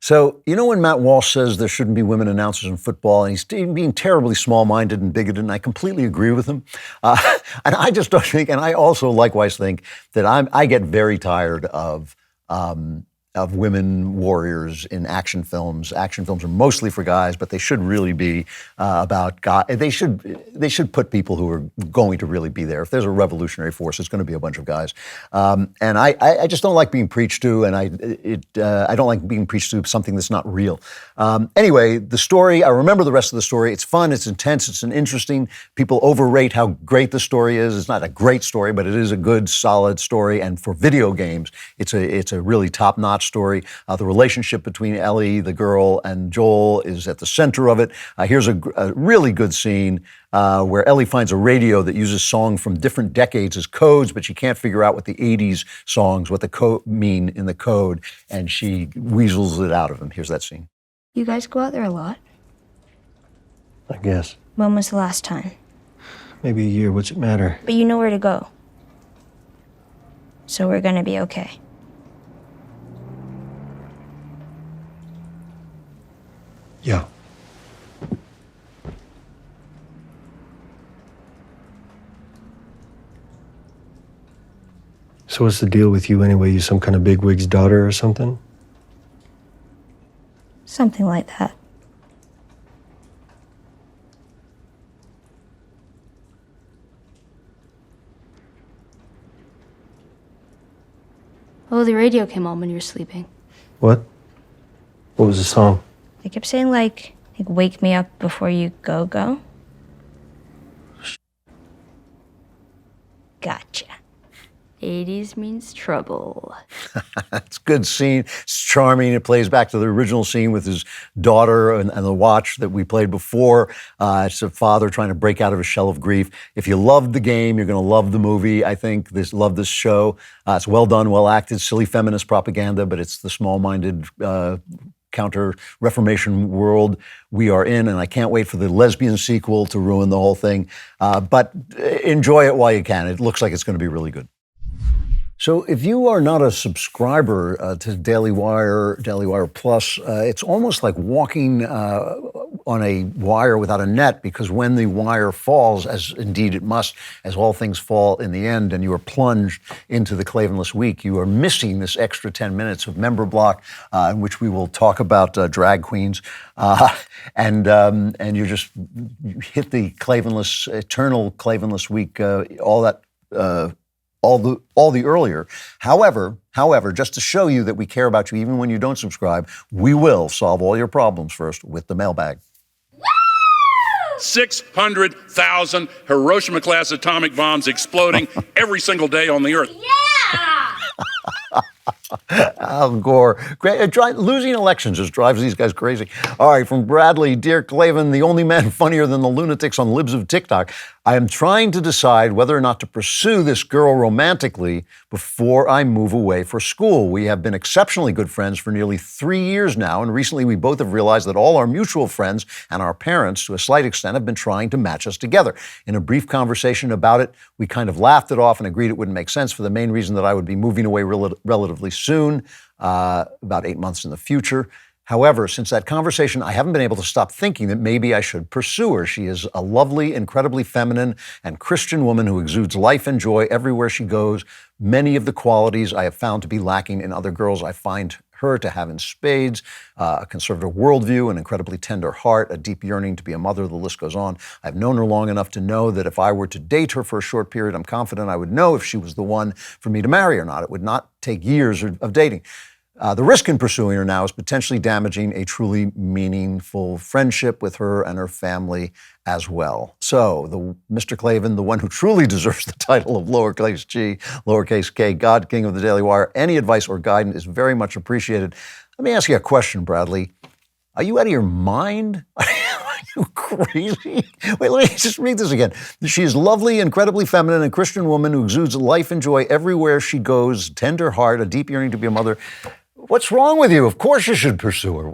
So, you know when Matt Walsh says there shouldn't be women announcers in football, and he's being terribly small-minded and bigoted, and I completely agree with him. And I just don't think, and I also likewise think, that I get very tired of women warriors in action films. Action films are mostly for guys, but they should really be about guys. They should put people who are going to really be there. If there's a revolutionary force, it's going to be a bunch of guys. And I just don't like being preached to, and I don't like being preached to something that's not real. Anyway, the story, I remember the rest of the story. It's fun, it's intense, it's an interesting. People overrate how great the story is. It's not a great story, but it is a good, solid story. And for video games, it's a really top-notch story. The relationship between Ellie, the girl, and Joel is at the center of it. Here's a really good scene where Ellie finds a radio that uses songs from different decades as codes, but she can't figure out what the 80s songs, what the mean in the code, and she weasels it out of him. Here's that scene. You guys go out there a lot? I guess. When was the last time? Maybe a year. What's it matter? But you know where to go. So we're gonna be okay. Yeah. So what's the deal with you anyway? You some kind of bigwig's daughter or something? Something like that. Oh, the radio came on when you were sleeping. What? What was the song? They kept saying like wake me up before you go. Gotcha. 80s means trouble. It's a good scene. It's charming. It plays back to the original scene with his daughter and the watch that we played before. It's a father trying to break out of a shell of grief. If you loved the game, you're going to love the movie. I think love this show. It's well done, well acted, silly feminist propaganda, but it's the small-minded counter-Reformation world we are in, and I can't wait for the lesbian sequel to ruin the whole thing. But enjoy it while you can. It looks like it's going to be really good. So if you are not a subscriber to Daily Wire Plus, it's almost like walking on a wire without a net, because when the wire falls, as indeed it must, as all things fall in the end, and you are plunged into the Klavanless week, you are missing this extra 10 minutes of member block in which we will talk about drag queens. And you hit the Klavanless, eternal Klavanless week, all the earlier. However, just to show you that we care about you even when you don't subscribe, we will solve all your problems first with the mailbag. 600,000 Hiroshima-class atomic bombs exploding every single day on the Earth. Al Gore. Losing elections just drives these guys crazy. All right, from Bradley, dear Klavan, the only man funnier than the lunatics on libs of TikTok. I am trying to decide whether or not to pursue this girl romantically before I move away for school. We have been exceptionally good friends for nearly 3 years now, and recently we both have realized that all our mutual friends and our parents, to a slight extent, have been trying to match us together. In a brief conversation about it, we kind of laughed it off and agreed it wouldn't make sense for the main reason that I would be moving away relatively soon, about 8 months in the future. However, since that conversation, I haven't been able to stop thinking that maybe I should pursue her. She is a lovely, incredibly feminine and Christian woman who exudes life and joy everywhere she goes. Many of the qualities I have found to be lacking in other girls, I find her to have in spades: a conservative worldview, an incredibly tender heart, a deep yearning to be a mother, the list goes on. I've known her long enough to know that if I were to date her for a short period, I'm confident I would know if she was the one for me to marry or not. It would not take years of dating. The risk in pursuing her now is potentially damaging a truly meaningful friendship with her and her family as well. So, Mr. Klavan, the one who truly deserves the title of lowercase g, lowercase k, God King of the Daily Wire, any advice or guidance is very much appreciated. Let me ask you a question, Bradley. Are you out of your mind? Are you crazy? Wait, let me just read this again. She is lovely, incredibly feminine, and Christian woman who exudes life and joy everywhere she goes, tender heart, a deep yearning to be a mother. What's wrong with you? Of course you should pursue her.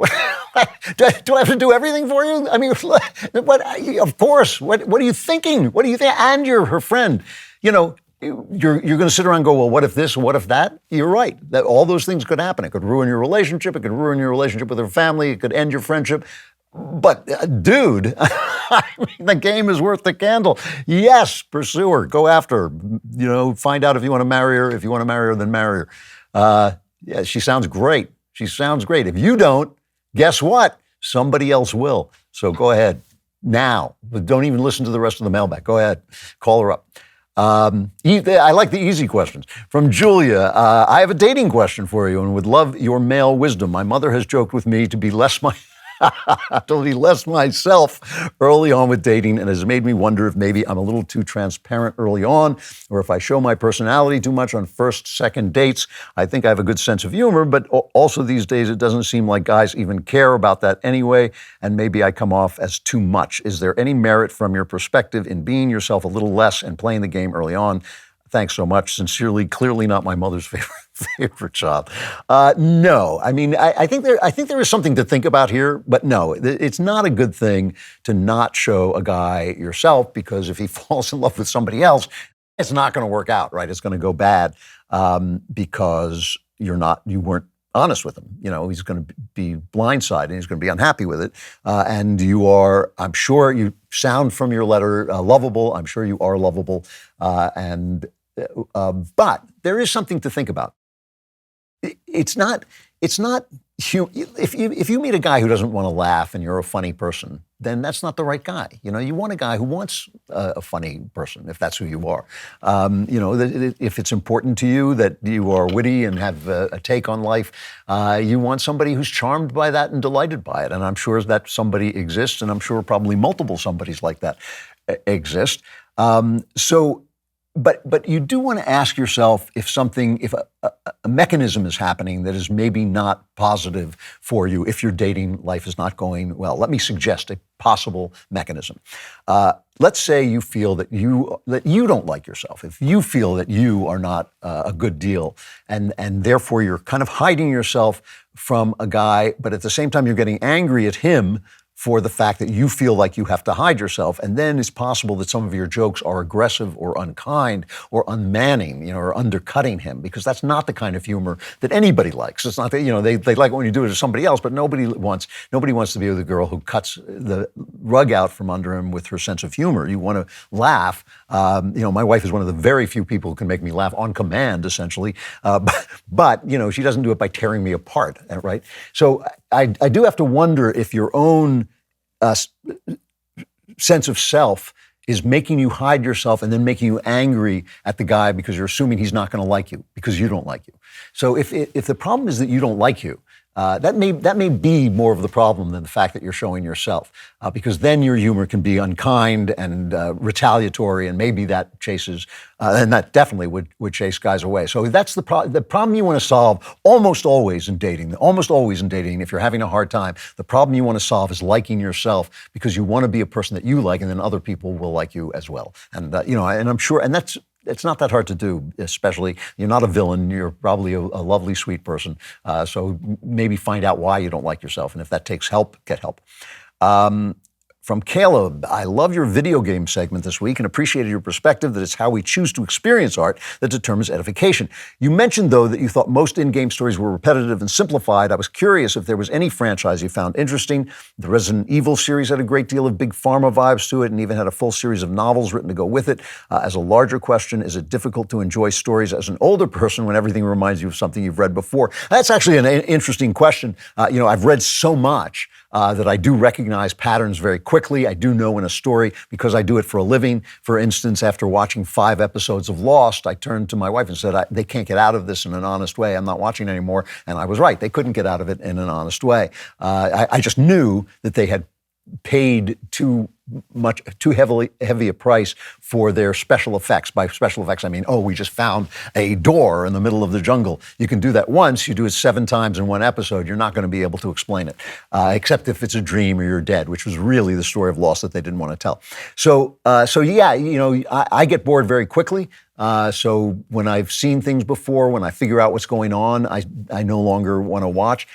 Do I have to do everything for you? I mean, of course. What are you thinking? What do you think? And you're her friend. You know, you're going to sit around and go, well, what if this, what if that? You're right. That all those things could happen. It could ruin your relationship. It could ruin your relationship with her family. It could end your friendship. But, dude, I mean, the game is worth the candle. Yes, pursue her. Go after her. You know, find out if you want to marry her. If you want to marry her, then marry her. Yeah, she sounds great. She sounds great. If you don't, guess what? Somebody else will. So go ahead now. But don't even listen to the rest of the mailbag. Go ahead. Call her up. I like the easy questions. From Julia, I have a dating question for you and would love your male wisdom. My mother has joked with me to be less myself early on with dating, and has made me wonder if maybe I'm a little too transparent early on, or if I show my personality too much on first, second dates. I think I have a good sense of humor, but also these days it doesn't seem like guys even care about that anyway, and maybe I come off as too much. Is there any merit from your perspective in being yourself a little less and playing the game early on? Thanks so much. Sincerely, clearly not my mother's favorite child. No, I mean, I think there is something to think about here, but no, it's not a good thing to not show a guy yourself, because if he falls in love with somebody else, it's not going to work out, right? It's going to go bad because you weren't honest with him. You know, he's going to be blindsided and he's going to be unhappy with it. And you are, I'm sure you sound from your letter, lovable. I'm sure you are lovable. And But there is something to think about. It's not. If you meet a guy who doesn't want to laugh and you're a funny person, then that's not the right guy. You want a guy who wants a funny person, if that's who you are. If it's important to you that you are witty and have a take on life, you want somebody who's charmed by that and delighted by it. And I'm sure that somebody exists, and I'm sure probably multiple somebodies like that exist. But you do want to ask yourself if a mechanism is happening that is maybe not positive for you if your dating life is not going well. Let me suggest a possible mechanism. Let's say you feel that you don't like yourself. If you feel that you are not a good deal, and therefore you're kind of hiding yourself from a guy, but at the same time you're getting angry at him for the fact that you feel like you have to hide yourself. And then it's possible that some of your jokes are aggressive or unkind or unmanning, or undercutting him, because that's not the kind of humor that anybody likes. It's not that, they like it when you do it to somebody else, but nobody wants to be with a girl who cuts the rug out from under him with her sense of humor. You want to laugh. My wife is one of the very few people who can make me laugh on command, essentially. But she doesn't do it by tearing me apart, right? So I do have to wonder if your own sense of self is making you hide yourself and then making you angry at the guy because you're assuming he's not going to like you because you don't like you. So if the problem is that you don't like you, that may be more of the problem than the fact that you're showing yourself, because then your humor can be unkind and retaliatory, and maybe that chases, and that definitely would chase guys away. So that's the problem you want to solve almost always in dating. If you're having a hard time, the problem you want to solve is liking yourself, because you want to be a person that you like, and then other people will like you as well. And and I'm sure, and it's not that hard to do, especially you're not a villain. You're probably a lovely, sweet person. So maybe find out why you don't like yourself. And if that takes help, get help. From Caleb, I love your video game segment this week and appreciated your perspective that it's how we choose to experience art that determines edification. You mentioned, though, that you thought most in-game stories were repetitive and simplified. I was curious if there was any franchise you found interesting. The Resident Evil series had a great deal of big pharma vibes to it and even had a full series of novels written to go with it. As a larger question, is it difficult to enjoy stories as an older person when everything reminds you of something you've read before? That's actually an interesting question. I've read so much that I do recognize patterns very quickly. I do know when a story, because I do it for a living. For instance, after watching 5 episodes of Lost, I turned to my wife and said, they can't get out of this in an honest way. I'm not watching anymore. And I was right. They couldn't get out of it in an honest way. I just knew that they had paid too heavy a price for their special effects. By special effects, I mean, we just found a door in the middle of the jungle. You can do that once. You do it 7 times in one episode. You're not going to be able to explain it, except if it's a dream or you're dead, which was really the story of Lost that they didn't want to tell. So yeah, I get bored very quickly. So when I've seen things before, when I figure out what's going on, I no longer want to watch.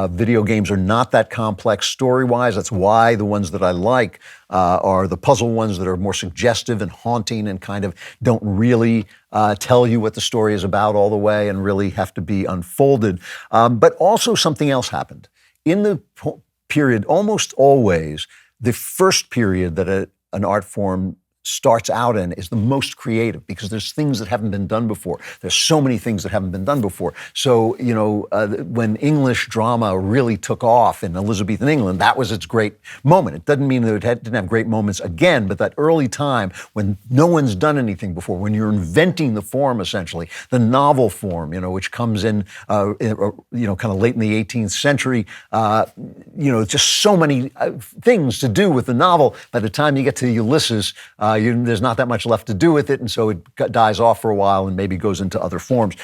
Video games are not that complex story-wise. That's why the ones that I like are the puzzle ones that are more suggestive and haunting and kind of don't really tell you what the story is about all the way and really have to be unfolded. But also something else happened. In the period, almost always, the first period that an art form starts out in is the most creative, because there's things that haven't been done before. There's so many things that haven't been done before. So, when English drama really took off in Elizabethan England, that was its great moment. It doesn't mean that it didn't have great moments again, but that early time when no one's done anything before, when you're inventing the form, essentially, the novel form, which comes in, kind of late in the 18th century, just so many things to do with the novel. By the time you get to Ulysses, there's not that much left to do with it, and so it dies off for a while and maybe goes into other forms.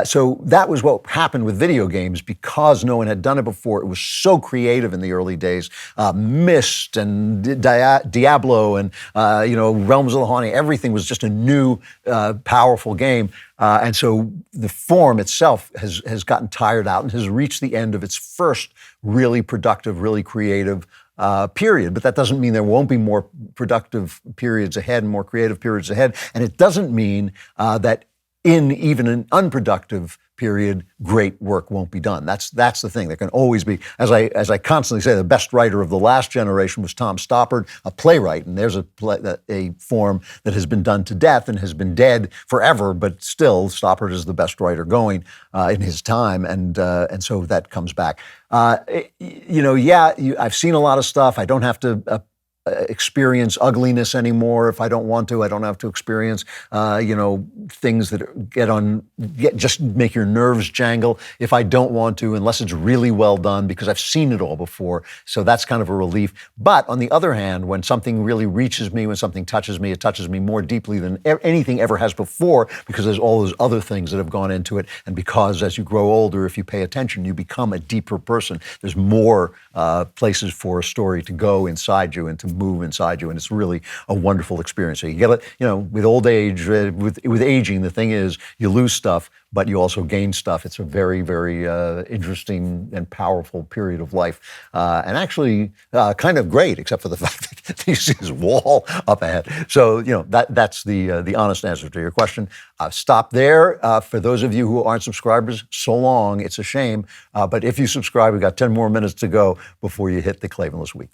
So that was what happened with video games, because no one had done it before. It was so creative in the early days. Myst and Diablo and Realms of the Haunting, everything was just a new, powerful game. And so the form itself has gotten tired out and has reached the end of its first really productive, really creative period. But that doesn't mean there won't be more productive periods ahead and more creative periods ahead. And it doesn't mean that in even an unproductive period, great work won't be done. That's the thing. There can always be, as I constantly say, the best writer of the last generation was Tom Stoppard, a playwright, and there's a form that has been done to death and has been dead forever, but still Stoppard is the best writer going in his time, and so that comes back. I've seen a lot of stuff. I don't have to experience ugliness anymore if I don't want to. I don't have to experience, things that just make your nerves jangle if I don't want to, unless it's really well done, because I've seen it all before. So that's kind of a relief. But on the other hand, when something really reaches me, when something touches me, it touches me more deeply than anything ever has before, because there's all those other things that have gone into it. And because as you grow older, if you pay attention, you become a deeper person. There's more places for a story to go inside you and to move inside you, and it's really a wonderful experience. So you get it, with old age, with aging, the thing is you lose stuff, but you also gain stuff. It's a very, very interesting and powerful period of life, and actually kind of great, except for the fact that you see this wall up ahead. So that's the honest answer to your question. Stop there. For those of you who aren't subscribers, so long. It's a shame, but if you subscribe, we've got 10 more minutes to go before you hit the Klavanless Week.